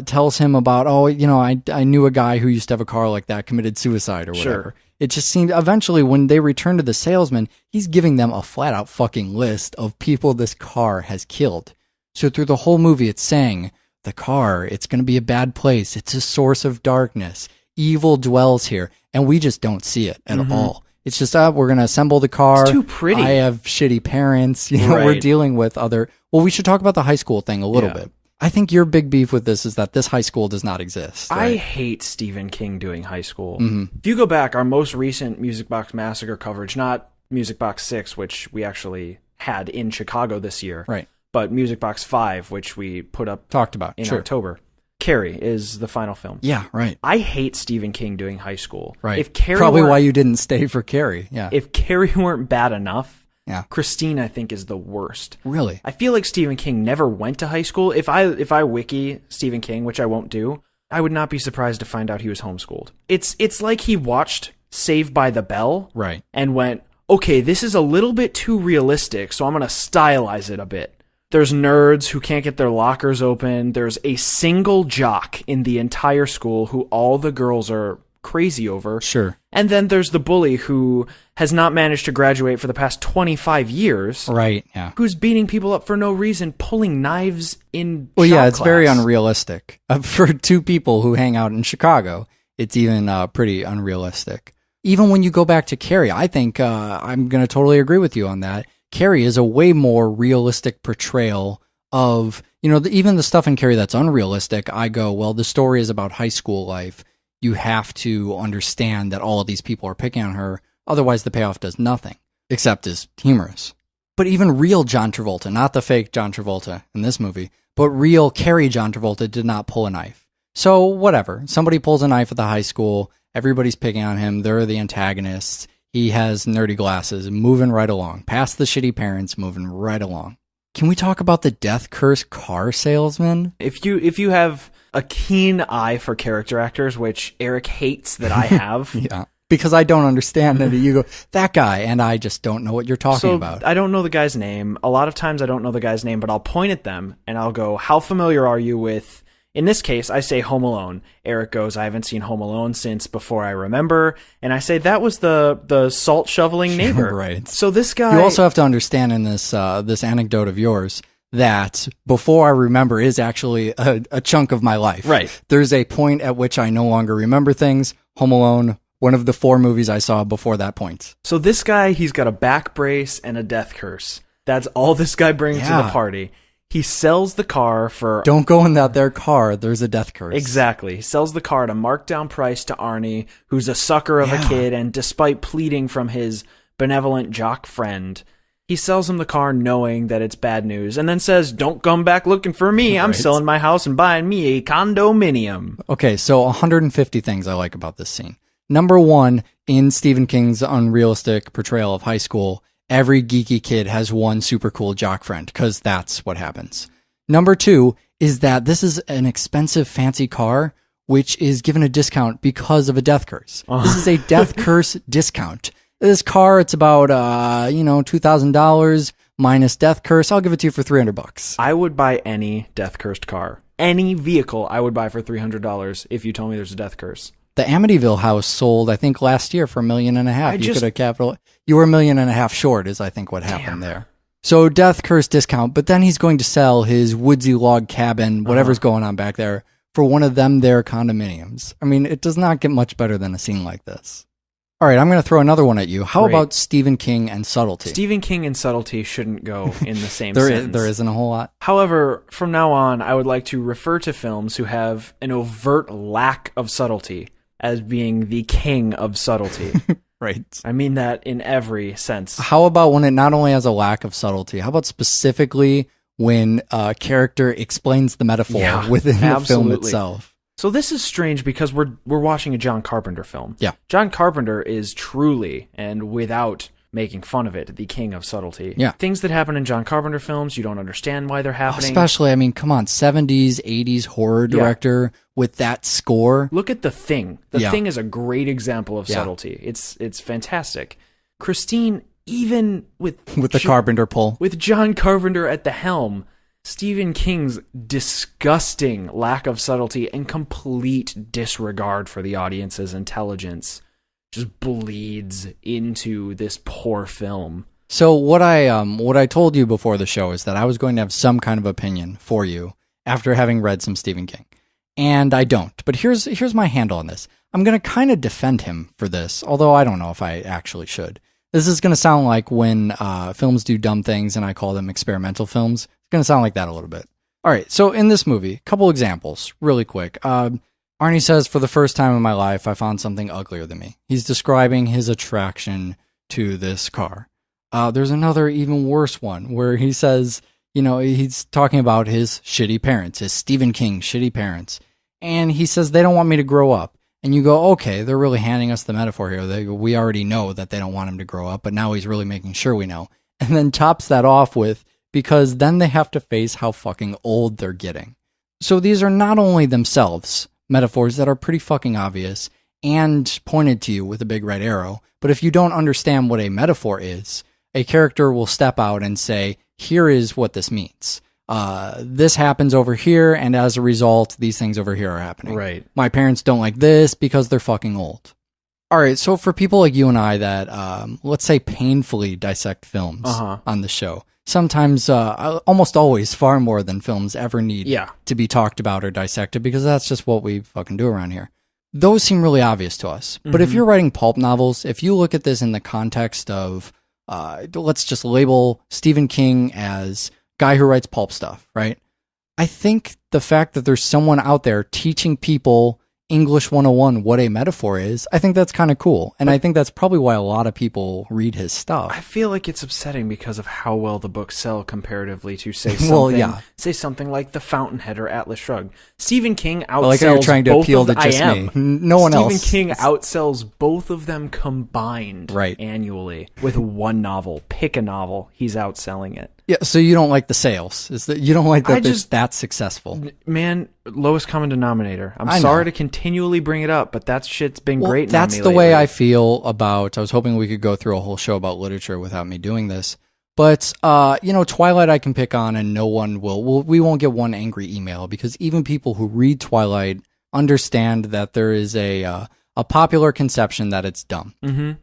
tells him about, I knew a guy who used to have a car like that, committed suicide or whatever. Sure. It just seemed, eventually when they return to the salesman, he's giving them a flat out fucking list of people this car has killed. So through the whole movie, it's saying, the car, it's going to be a bad place. It's a source of darkness. Evil dwells here. And we just don't see it at all. It's just, we're going to assemble the car. It's too pretty. I have shitty parents. We're dealing with other... Well, we should talk about the high school thing a little bit. I think your big beef with this is that this high school does not exist. Right? I hate Stephen King doing high school. If you go back, our most recent Music Box Massacre coverage, not Music Box 6, which we actually had in Chicago this year, right? But Music Box 5, which we talked about in October. Carrie is the final film. Yeah, right. I hate Stephen King doing high school. Right. If Carrie Probably why you didn't stay for Carrie. Yeah. If Carrie weren't bad enough, yeah, Christine, I think, is the worst. Really? I feel like Stephen King never went to high school. If I wiki Stephen King, which I won't do, I would not be surprised to find out he was homeschooled. It's like he watched Saved by the Bell, right, and went, okay, this is a little bit too realistic, so I'm going to stylize it a bit. There's nerds who can't get their lockers open. There's a single jock in the entire school who all the girls are crazy over. Sure. And then there's the bully who has not managed to graduate for the past 25 years. Right, yeah. Who's beating people up for no reason, pulling knives in Well, yeah, it's class. very unrealistic. For two people who hang out in Chicago, it's even pretty unrealistic. Even when you go back to Carrie, I think I'm going to totally agree with you on that. Carrie is a way more realistic portrayal of, even the stuff in Carrie that's unrealistic. I go, well, the story is about high school life. You have to understand that all of these people are picking on her. Otherwise, the payoff does nothing, except is humorous. But even real John Travolta, not the fake John Travolta in this movie, but real Carrie John Travolta did not pull a knife. So whatever. Somebody pulls a knife at the high school. Everybody's picking on him. They're the antagonists. He has nerdy glasses, moving right along. Past the shitty parents, moving right along. Can we talk about the death curse car salesman? If you have a keen eye for character actors, which Eric hates that I have. Yeah, because I don't understand it. You go, that guy, and I just don't know what you're talking about. I don't know the guy's name. A lot of times I don't know the guy's name, but I'll point at them, and I'll go, how familiar are you with... In this case, I say Home Alone. Eric goes, I haven't seen Home Alone since before I remember. And I say, that was the salt shoveling neighbor. Right. So this guy... You also have to understand in this this anecdote of yours that before I remember is actually a chunk of my life. Right. There's a point at which I no longer remember things. Home Alone, one of the 4 movies I saw before that point. So this guy, he's got a back brace and a death curse. That's all this guy brings to the party. He sells the car for... Don't go in that their car. There's a death curse. Exactly. He sells the car at a markdown price to Arnie, who's a sucker of a kid, and despite pleading from his benevolent jock friend, he sells him the car knowing that it's bad news, and then says, don't come back looking for me. I'm selling my house and buying me a condominium. Okay, so 150 things I like about this scene. Number 1, in Stephen King's unrealistic portrayal of high school, every geeky kid has one super cool jock friend, because that's what happens. Number 2 is that this is an expensive, fancy car, which is given a discount because of a death curse. This is a death curse discount. This car, it's about, $2,000 minus death curse. I'll give it to you for $300. I would buy any death cursed car. Any vehicle I would buy for $300 if you told me there's a death curse. The Amityville house sold, I think, last year for $1.5 million. You could have you were $1.5 million short, is I think what happened there. So death curse discount, but then he's going to sell his woodsy log cabin, whatever's going on back there, for one of them their condominiums. I mean, it does not get much better than a scene like this. All right, I'm going to throw another one at you. How about Stephen King and subtlety? Stephen King and subtlety shouldn't go in the same sentence. There isn't a whole lot. However, from now on, I would like to refer to films who have an overt lack of subtlety as being the king of subtlety. Right. I mean that in every sense. How about when it not only has a lack of subtlety? How about specifically when a character explains the metaphor within the film itself? So this is strange because we're watching a John Carpenter film. Yeah. John Carpenter is truly, and without making fun of it, the king of subtlety. Yeah. Things that happen in John Carpenter films, you don't understand why they're happening. Especially, I mean, come on, 70s, 80s horror director with that score. Look at The Thing. The Thing is a great example of subtlety. It's fantastic. Christine, even with the Carpenter pull. With John Carpenter at the helm, Stephen King's disgusting lack of subtlety and complete disregard for the audience's intelligence just bleeds into this poor film. So what I told you before the show is that I was going to have some kind of opinion for you after having read some Stephen King. And I don't. But here's my handle on this. I'm going to kind of defend him for this, although I don't know if I actually should. This is going to sound like when films do dumb things and I call them experimental films. It's going to sound like that a little bit. All right, so in this movie, a couple examples, really quick. Arnie says, for the first time in my life, I found something uglier than me. He's describing his attraction to this car. There's another even worse one where he says, he's talking about his shitty parents, his Stephen King shitty parents. And he says, they don't want me to grow up. And you go, okay, they're really handing us the metaphor here. We already know that they don't want him to grow up, but now he's really making sure we know. And then tops that off with, because then they have to face how fucking old they're getting. So these are not only themselves metaphors that are pretty fucking obvious and pointed to you with a big red arrow, but if you don't understand what a metaphor is, a character will step out and say, here is what this means. This happens over here, and as a result, these things over here are happening. Right. My parents don't like this because they're fucking old. All right, so for people like you and I that, let's say, painfully dissect films on the show, sometimes, almost always, far more than films ever need to be talked about or dissected, because that's just what we fucking do around here. Those seem really obvious to us. But if you're writing pulp novels, if you look at this in the context of, let's just label Stephen King as guy who writes pulp stuff, right? I think the fact that there's someone out there teaching people English 101 what a metaphor is, I think that's kind of cool. And I think that's probably why a lot of people read his stuff. I feel like it's upsetting because of how well the books sell comparatively to, say, something, say something like The Fountainhead or Atlas Shrugged. Stephen King outsells like how you're trying to appeal to just me. No one else. Stephen King outsells both of them combined annually with one novel. Pick a novel, he's outselling it. Yeah, so you don't like the sales. Is that you don't like that it's that successful? Man, lowest common denominator. I'm sorry to continually bring it up, but that shit's been great. That's the way I feel about. I was hoping we could go through a whole show about literature without me doing this. But Twilight I can pick on, and no one will. We won't get one angry email because even people who read Twilight understand that there is a popular conception that it's dumb.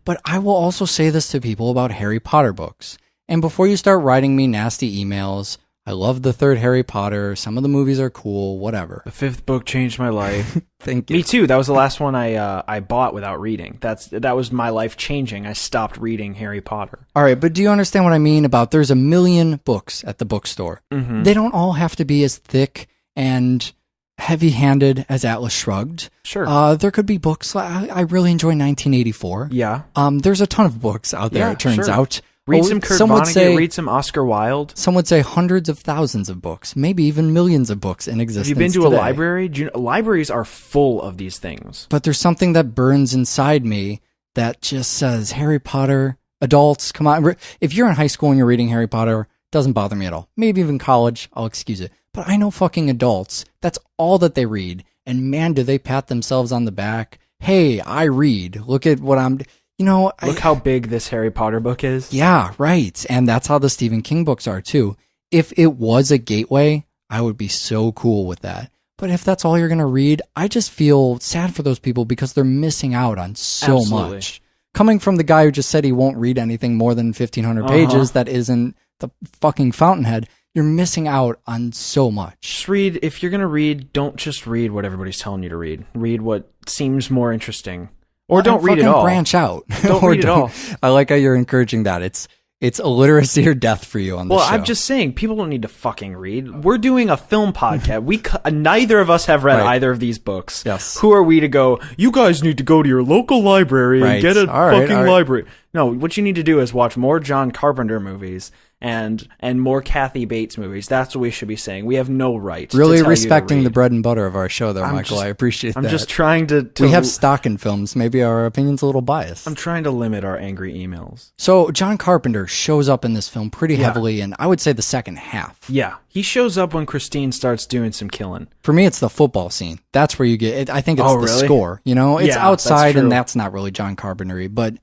But I will also say this to people about Harry Potter books. And before you start writing me nasty emails, I love the third Harry Potter. Some of the movies are cool, whatever. The fifth book changed my life. Thank you. Me too. That was the last one I bought without reading. That was my life changing. I stopped reading Harry Potter. All right, but do you understand what I mean about there's a million books at the bookstore? Mm-hmm. They don't all have to be as thick and heavy-handed as Atlas Shrugged. Sure. There could be books. I really enjoy 1984. Yeah. There's a ton of books out there, it turns out. Read some Kurt Vonnegut, read some Oscar Wilde. Some would say hundreds of thousands of books, maybe even millions of books in existence. Have you been to today. a library? Libraries are full of these things. But there's something that burns inside me that just says, Harry Potter, adults, come on. If you're in high school and you're reading Harry Potter, it doesn't bother me at all. Maybe even college, I'll excuse it. But I know fucking adults, that's all that they read. And man, do they pat themselves on the back. Hey, I read. Look at what I'm... Look how big this Harry Potter book is. Yeah, right. And that's how the Stephen King books are too. If it was a gateway, I would be so cool with that. But if that's all you're going to read, I just feel sad for those people because they're missing out on so Absolutely. much. Coming from the guy who just said he won't read anything more than 1,500 pages that isn't the fucking Fountainhead, you're missing out on so much. Just read, if you're going to read, don't just read what everybody's telling you to read. Read what seems more interesting. Or don't read it all. Branch out. Don't read it all. I like how you're encouraging that. It's illiteracy or death for you on this show. Well, I'm just saying, people don't need to fucking read. We're doing a film podcast. Neither of us have read either of these books. Yes. Who are we to go, you guys need to go to your local library and get a fucking library. No, what you need to do is watch more John Carpenter movies and more Kathy Bates movies. That's what we should be saying. We have no right really to tell respecting you to the read. bread and butter of our show, though, Michael. I appreciate that. I'm just trying to... We have stock in films. Maybe our opinion's a little biased. I'm trying to limit our angry emails. So John Carpenter shows up in this film pretty heavily in, I would say, the second half. Yeah. He shows up when Christine starts doing some killing. For me, it's the football scene. That's where you get it. I think it's the score. It's outside, and that's not really John Carpenter-y. But,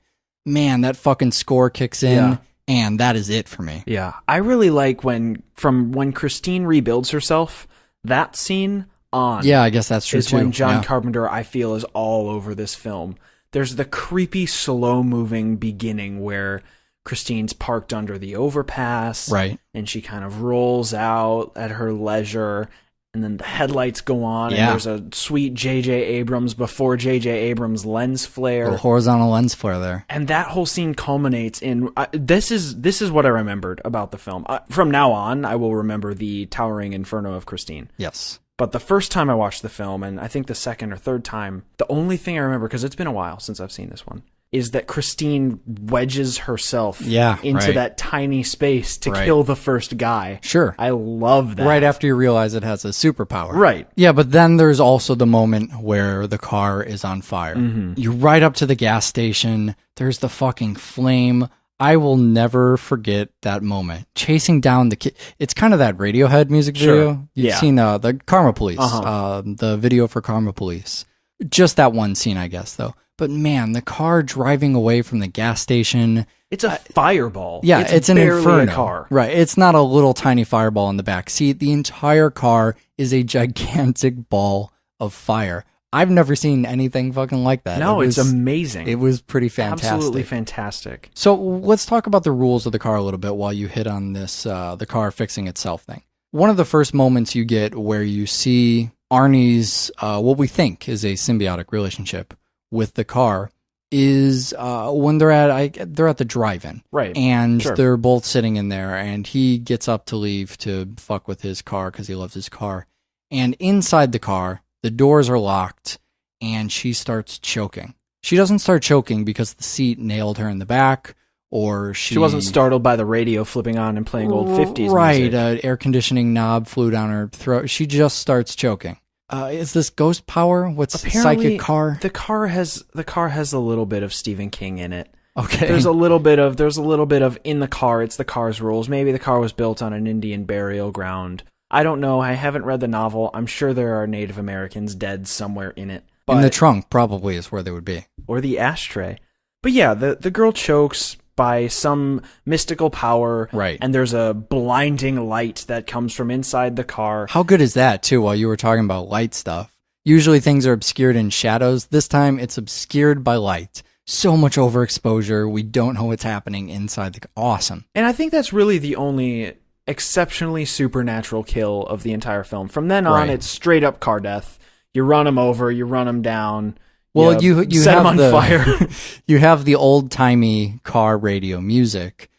man, that fucking score kicks in. Yeah. And that is it for me. Yeah. I really like when Christine rebuilds herself, that scene on. Yeah, I guess that's true is when John Carpenter, I feel, is all over this film. There's the creepy, slow-moving beginning where Christine's parked under the overpass. Right. And she kind of rolls out at her leisure. And then the headlights go on, and there's a sweet J.J. Abrams before J.J. Abrams lens flare. A horizontal lens flare there. And that whole scene culminates in... this is what I remembered about the film. From now on, I will remember the towering inferno of Christine. Yes. But the first time I watched the film, and I think the second or third time, the only thing I remember, because it's been a while since I've seen this one, is that Christine wedges herself into that tiny space to kill the first guy. Sure. I love that. Right after you realize it has a superpower. Right. Yeah, but then there's also the moment where the car is on fire. Mm-hmm. You ride up to the gas station. There's the fucking flame. I will never forget that moment. Chasing down the kid. It's kind of that Radiohead music video. You've seen the Karma Police, the video for Karma Police. Just that one scene, I guess, though. But man, the car driving away from the gas station. It's a fireball. Yeah, it's an inferno. A car. Right. It's not a little tiny fireball in the back seat. The entire car is a gigantic ball of fire. I've never seen anything fucking like that. No, it's amazing. It was pretty fantastic. Absolutely fantastic. So let's talk about the rules of the car a little bit while you hit on this, the car fixing itself thing. One of the first moments you get where you see Arnie's, what we think is a symbiotic relationship with the car is when they're at the drive-in. Right. And they're both sitting in there, and he gets up to leave to fuck with his car because he loves his car. And inside the car, the doors are locked, and she starts choking. She doesn't start choking because the seat nailed her in the back, or she wasn't startled by the radio flipping on and playing old 50s music. Right, air conditioning knob flew down her throat. She just starts choking. Is this ghost power? What's apparently psychic car? The car has a little bit of Stephen King in it. Okay. There's a little bit of in the car. It's the car's rules. Maybe the car was built on an Indian burial ground. I don't know. I haven't read the novel. I'm sure there are Native Americans dead somewhere in it. But, in the trunk probably is where they would be. Or the ashtray. But yeah, the girl chokes by some mystical power. Right. And there's a blinding light that comes from inside the car. How good is that, too, while you were talking about light stuff? Usually things are obscured in shadows. This time it's obscured by light. So much overexposure. We don't know what's happening inside the car. Awesome. And I think that's really the only exceptionally supernatural kill of the entire film. From then on, Right. it's straight up car death. You run them over, you run them down. Well, you set have them on fire. you have the old timey car radio music,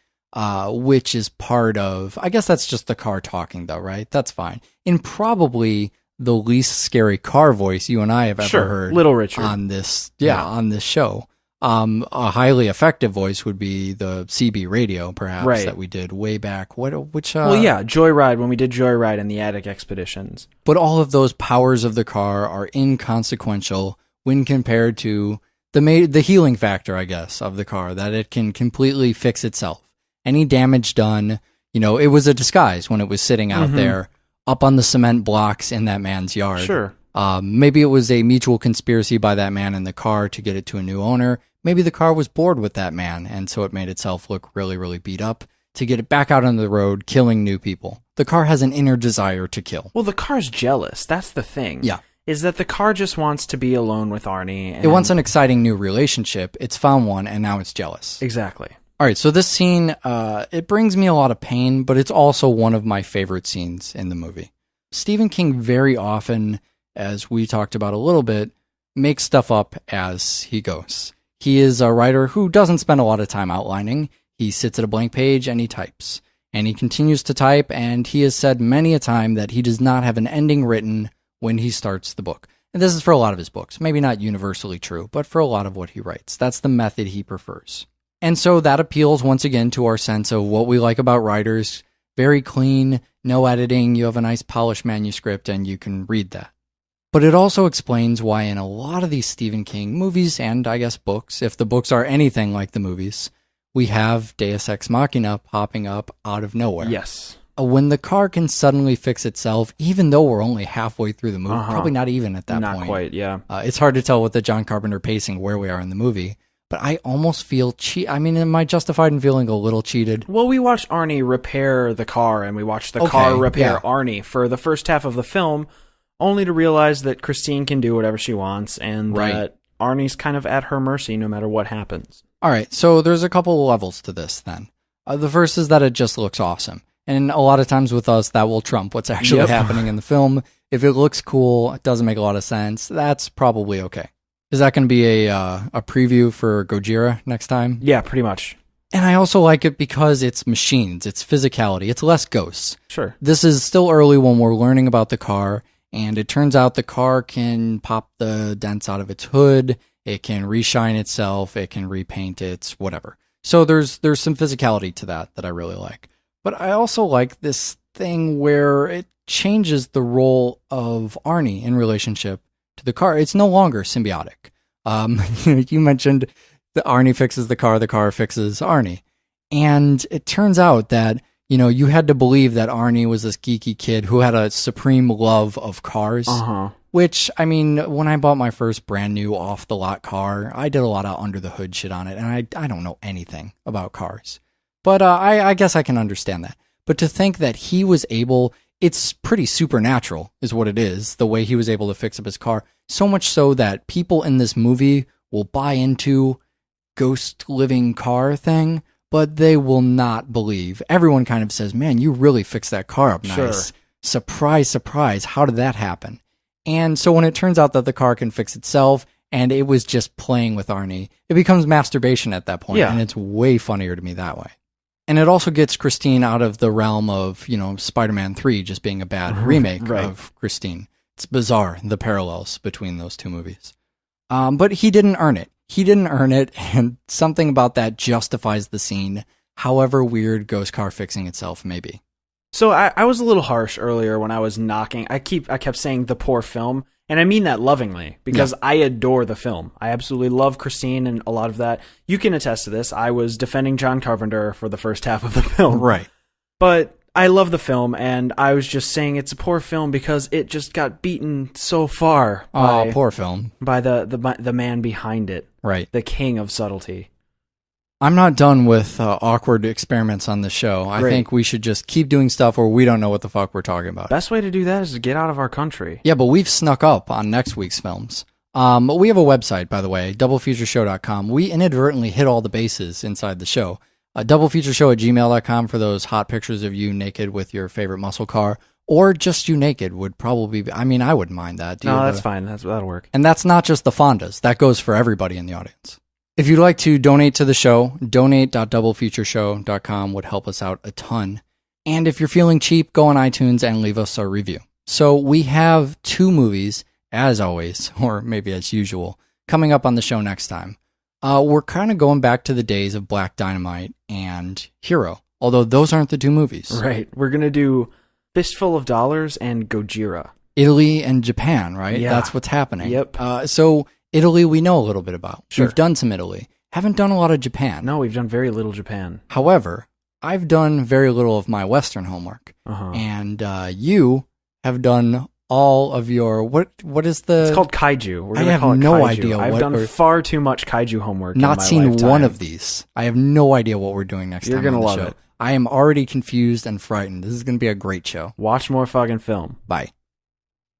which is part of. I guess that's just the car talking, though, right? That's fine. And probably the least scary car voice you and I have ever heard, Little Richard on this. On this show. A highly effective voice would be the CB radio, perhaps, that we did way back. Which? Joyride, when we did Joyride and the Attic Expeditions. But all of those powers of the car are inconsequential when compared to the healing factor, I guess, of the car, that it can completely fix itself. Any damage done, it was a disguise when it was sitting out there up on the cement blocks in that man's yard. Sure. Maybe it was a mutual conspiracy by that man and the car to get it to a new owner. Maybe the car was bored with that man, and so it made itself look really, really beat up to get it back out on the road, killing new people. The car has an inner desire to kill. Well, the car's jealous. That's the thing. Yeah. Is that the car just wants to be alone with Arnie. And... It wants an exciting new relationship. It's found one, and now it's jealous. Exactly. All right, so this scene, it brings me a lot of pain, but it's also one of my favorite scenes in the movie. Stephen King very often, as we talked about a little bit, makes stuff up as he goes. He is a writer who doesn't spend a lot of time outlining. He sits at a blank page and he types. And he continues to type, and he has said many a time that he does not have an ending written when he starts the book. And this is for a lot of his books. Maybe not universally true, but for a lot of what he writes. That's the method he prefers. And so that appeals once again to our sense of what we like about writers. Very clean, no editing, you have a nice polished manuscript, and you can read that. But it also explains why in a lot of these Stephen King movies, and I guess books, if the books are anything like the movies, we have Deus Ex Machina popping up out of nowhere. Yes. When the car can suddenly fix itself, even though we're only halfway through the movie, probably not even at that point. Not quite, yeah. It's hard to tell with the John Carpenter pacing where we are in the movie, but I almost feel am I justified in feeling a little cheated? Well, we watched Arnie repair the car, and we watched the car repair Arnie for the first half of the film, only to realize that Christine can do whatever she wants, and that Arnie's kind of at her mercy no matter what happens. All right, so there's a couple levels to this then. The first is that it just looks awesome. And a lot of times with us, that will trump what's actually happening in the film. If it looks cool, it doesn't make a lot of sense, that's probably okay. Is that going to be a preview for Gojira next time? Yeah, pretty much. And I also like it because it's machines, it's physicality, it's less ghosts. Sure. This is still early when we're learning about the car, and it turns out the car can pop the dents out of its hood, it can reshine itself, it can repaint it, whatever. So there's some physicality to that I really like. But I also like this thing where it changes the role of Arnie in relationship to the car. It's no longer symbiotic. You mentioned that Arnie fixes the car fixes Arnie. And it turns out that, you had to believe that Arnie was this geeky kid who had a supreme love of cars. Which, when I bought my first brand new off-the-lot car, I did a lot of under-the-hood shit on it, and I don't know anything about cars. But I guess I can understand that. But to think that he was able, it's pretty supernatural is what it is, the way he was able to fix up his car. So much so that people in this movie will buy into ghost living car thing, but they will not believe. Everyone kind of says, man, you really fixed that car up nice. Sure. Surprise, surprise, how did that happen? And so when it turns out that the car can fix itself, and it was just playing with Arnie, it becomes masturbation at that point, and it's way funnier to me that way. And it also gets Christine out of the realm of, Spider-Man 3 just being a bad remake of Christine. It's bizarre, the parallels between those two movies. But he didn't earn it. And something about that justifies the scene, however weird ghost car fixing itself may be. So I was a little harsh earlier when I was knocking. I kept saying the poor film, and I mean that lovingly, because I adore the film. I absolutely love Christine and a lot of that. You can attest to this. I was defending John Carpenter for the first half of the film. Right. But I love the film, and I was just saying it's a poor film because it just got beaten so far by, poor film. By the man behind it. Right. The king of subtlety. I'm not done with awkward experiments on the show. I think we should just keep doing stuff where we don't know what the fuck we're talking about. Best way to do that is to get out of our country. Yeah, but we've snuck up on next week's films. We have a website, by the way, doublefeatureshow.com. We inadvertently hit all the bases inside the show. Doublefeatureshow@gmail.com for those hot pictures of you naked with your favorite muscle car, or just you naked would probably be, I mean, I wouldn't mind that. No, that's fine. That'll work. And that's not just the Fondas. That goes for everybody in the audience. If you'd like to donate to the show, donate.doublefeatureshow.com would help us out a ton. And if you're feeling cheap, go on iTunes and leave us a review. So we have 2 movies, as always, or maybe as usual, coming up on the show next time. We're kind of going back to the days of Black Dynamite and Hero, although those aren't the 2 movies. Right. We're going to do Fistful of Dollars and Gojira. Italy and Japan, right? Yeah. That's what's happening. Yep. So Italy we know a little bit about. Sure. We've done some Italy. Haven't done a lot of Japan. No, we've done very little Japan. However, I've done very little of my Western homework. And you have done all of your, what is the... It's called Kaiju. We're I gonna have call it no Kaiju. idea I've what done far too much Kaiju homework not in my seen lifetime. one of these. I have no idea what we're doing next You're time on gonna the love show. it. I am already confused and frightened. This is going to be a great show. Watch more fucking film. Bye.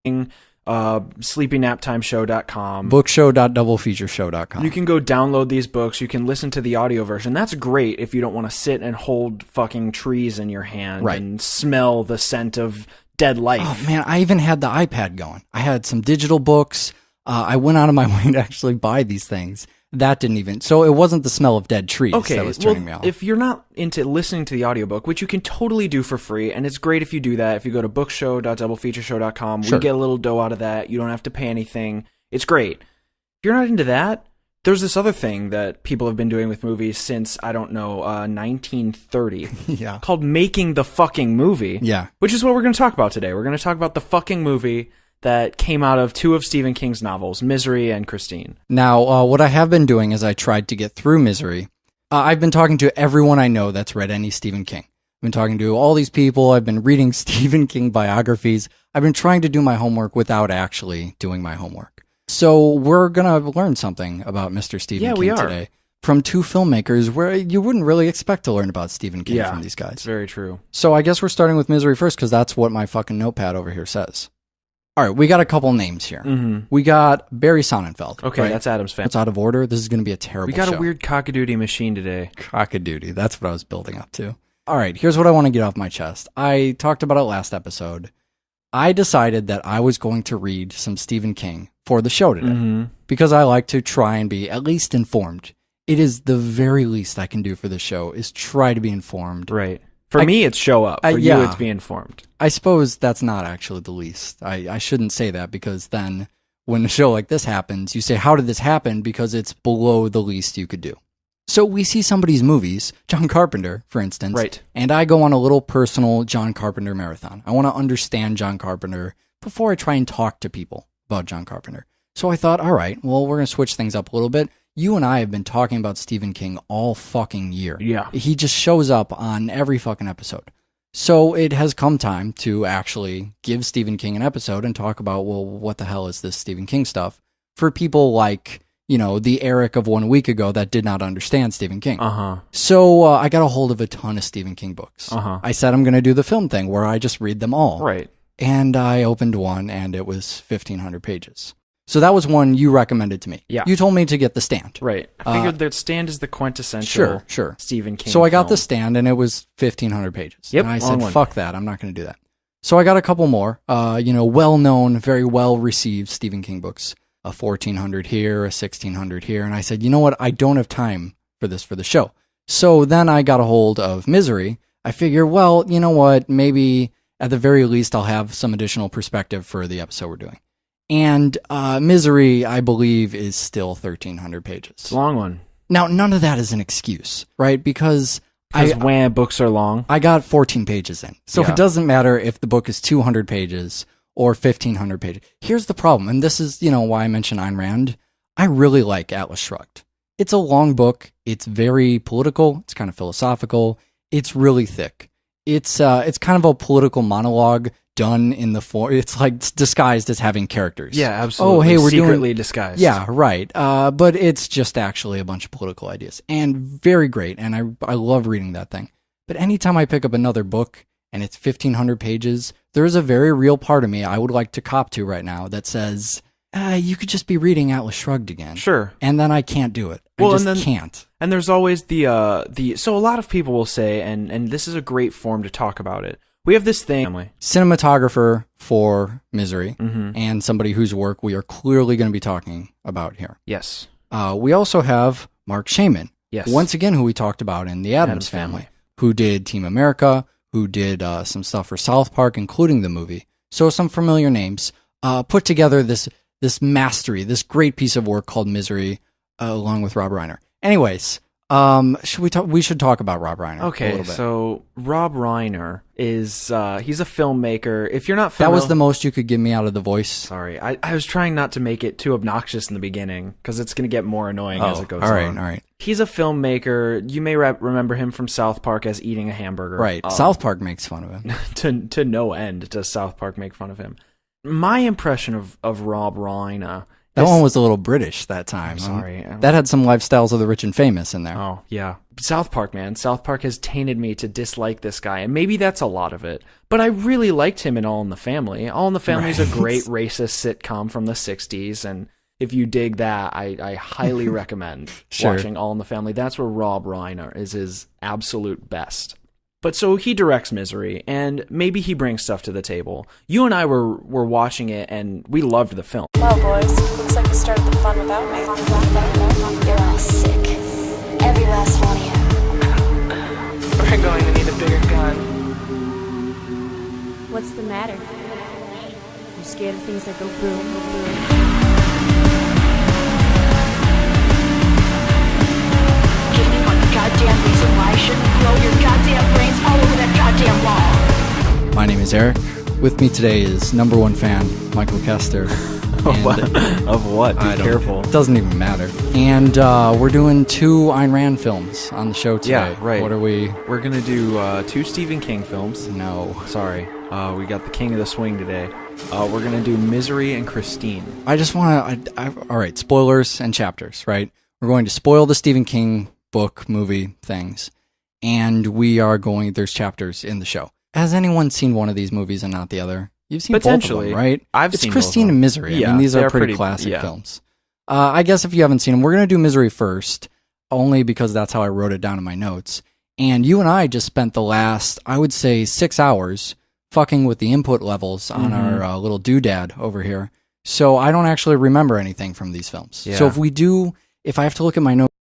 sleepynaptimeshow.com. Bookshow.doublefeatureshow.com. You can go download these books. You can listen to the audio version. That's great if you don't want to sit and hold fucking trees in your hand and smell the scent of dead life. Oh, man, I even had the iPad going. I had some digital books. I went out of my way to actually buy these things. That didn't even... So it wasn't the smell of dead trees that was turning me off. If you're not into listening to the audiobook, which you can totally do for free, and it's great if you do that. If you go to bookshow.doublefeatureshow.com, we get a little dough out of that. You don't have to pay anything. It's great. If you're not into that, there's this other thing that people have been doing with movies since, I don't know, 1930. Yeah. Called making the fucking movie. Yeah. Which is what we're going to talk about today. We're going to talk about the fucking movie that came out of 2 of Stephen King's novels, Misery and Christine. Now, what I have been doing is I tried to get through Misery. I've been talking to everyone I know that's read any Stephen King. I've been talking to all these people. I've been reading Stephen King biographies. I've been trying to do my homework without actually doing my homework. So we're going to learn something about Mr. Stephen King today from 2 filmmakers where you wouldn't really expect to learn about Stephen King from these guys. It's very true. So I guess we're starting with Misery first because that's what my fucking notepad over here says. All right, we got a couple names here. Mm-hmm. We got Barry Sonnenfeld. Okay, right? that's Adam's fan. It's out of order. This is going to be a terrible show. We got a weird cockadoodie machine today. Cockadoodie. That's what I was building up to. All right, here's what I want to get off my chest. I talked about it last episode. I decided that I was going to read some Stephen King for the show today because I like to try and be at least informed. It is the very least I can do for the show is try to be informed. Right. For me, it's show up. For you, it's be informed. I suppose that's not actually the least. I shouldn't say that because then when a show like this happens, you say, how did this happen? Because it's below the least you could do. So we see somebody's movies, John Carpenter, for instance, and I go on a little personal John Carpenter marathon. I want to understand John Carpenter before I try and talk to people about John Carpenter. So I thought, all right, well, we're going to switch things up a little bit. You and I have been talking about Stephen King all fucking year. Yeah. He just shows up on every fucking episode. So it has come time to actually give Stephen King an episode and talk about, well, what the hell is this Stephen King stuff? For people like, you know, the Eric of 1 week ago that did not understand Stephen King. So I got a hold of a ton of Stephen King books. I said I'm going to do the film thing where I just read them all. Right. And I opened one and it was 1,500 pages. So that was one you recommended to me. Yeah. You told me to get The Stand. Right. I figured that Stand is the quintessential Stephen King So I got film. The Stand, and it was 1,500 pages. Yep, and I said, fuck that. I'm not going to do that. So I got a couple more, well-known, very well-received Stephen King books. A 1,400 here, a 1,600 here. And I said, you know what? I don't have time for this for the show. So then I got a hold of Misery. I figure, well, you know what? Maybe at the very least I'll have some additional perspective for the episode we're doing. And Misery, I believe, is still 1,300 pages. It's a long one. Now, none of that is an excuse, right? Because when books are long. I got 14 pages in. So it doesn't matter if the book is 200 pages or 1,500 pages. Here's the problem, and this is, why I mentioned Ayn Rand. I really like Atlas Shrugged. It's a long book. It's very political. It's kind of philosophical. It's really thick. It's kind of a political monologue done in the form. It's like disguised as having characters. Yeah, absolutely. Oh, hey, we're secretly disguised. Yeah, right. But it's just actually a bunch of political ideas, and very great. And I love reading that thing. But anytime I pick up another book and it's 1,500 pages, there is a very real part of me I would like to cop to right now that says, you could just be reading Atlas Shrugged again. Sure. And then I can't do it. I just can't. And there's always the so a lot of people will say, and this is a great forum to talk about it. We have this thing. Cinematographer for Misery, and somebody whose work we are clearly going to be talking about here. Yes. We also have Mark Shaman. Yes. Once again, who we talked about in the Addams Family, who did Team America, who did some stuff for South Park, including the movie. So some familiar names. Put together this mastery, this great piece of work called Misery, along with Rob Reiner. Anyways, we should talk about Rob Reiner. Okay, a little bit. So Rob Reiner is he's a filmmaker. If you're not familiar, that was the most you could give me out of the voice. Sorry, I was trying not to make it too obnoxious in the beginning because it's going to get more annoying as it goes on. All right. He's a filmmaker. You may remember him from South Park as eating a hamburger. Right. South Park makes fun of him. to no end does South Park make fun of him. My impression of Rob Reiner... That one was a little British that time. I'm sorry. That had some lifestyles of the rich and famous in there. Oh, yeah. South Park, man. South Park has tainted me to dislike this guy, and maybe that's a lot of it. But I really liked him in All in the Family. All in the Family is a great racist sitcom from the 60s, and if you dig that, I highly recommend watching All in the Family. That's where Rob Reiner is his absolute best. But so he directs Misery, and maybe he brings stuff to the table. You and I were watching it, and we loved the film. Well, boys, looks like you started the fun without me. You're all sick. Every last one of you. We're going to need a bigger gun. What's the matter? You scared of things that go boom, boom? Give me one goddamn reason why I shouldn't blow your goddamn brains all over that goddamn wall. My name is Eric. With me today is number one fan, Michael Kester. Of what? Be careful. It doesn't even matter. And we're doing 2 Ayn Rand films on the show today. Yeah, right. What are we? We're going to do 2 Stephen King films. No. Sorry. We got the King of the Swing today. We're going to do Misery and Christine. I just want to... All right, spoilers and chapters, right? We're going to spoil the Stephen King book, movie things. And we are going... There's chapters in the show. Has anyone seen one of these movies and not the other? You've seen both of them, right? It's seen Christine and Misery. Yeah, I mean, these are pretty pretty classic films. I guess if you haven't seen them, we're going to do Misery first, only because that's how I wrote it down in my notes. And you and I just spent the last, I would say, 6 hours fucking with the input levels on our little doodad over here. So I don't actually remember anything from these films. Yeah. So if I have to look at my notes,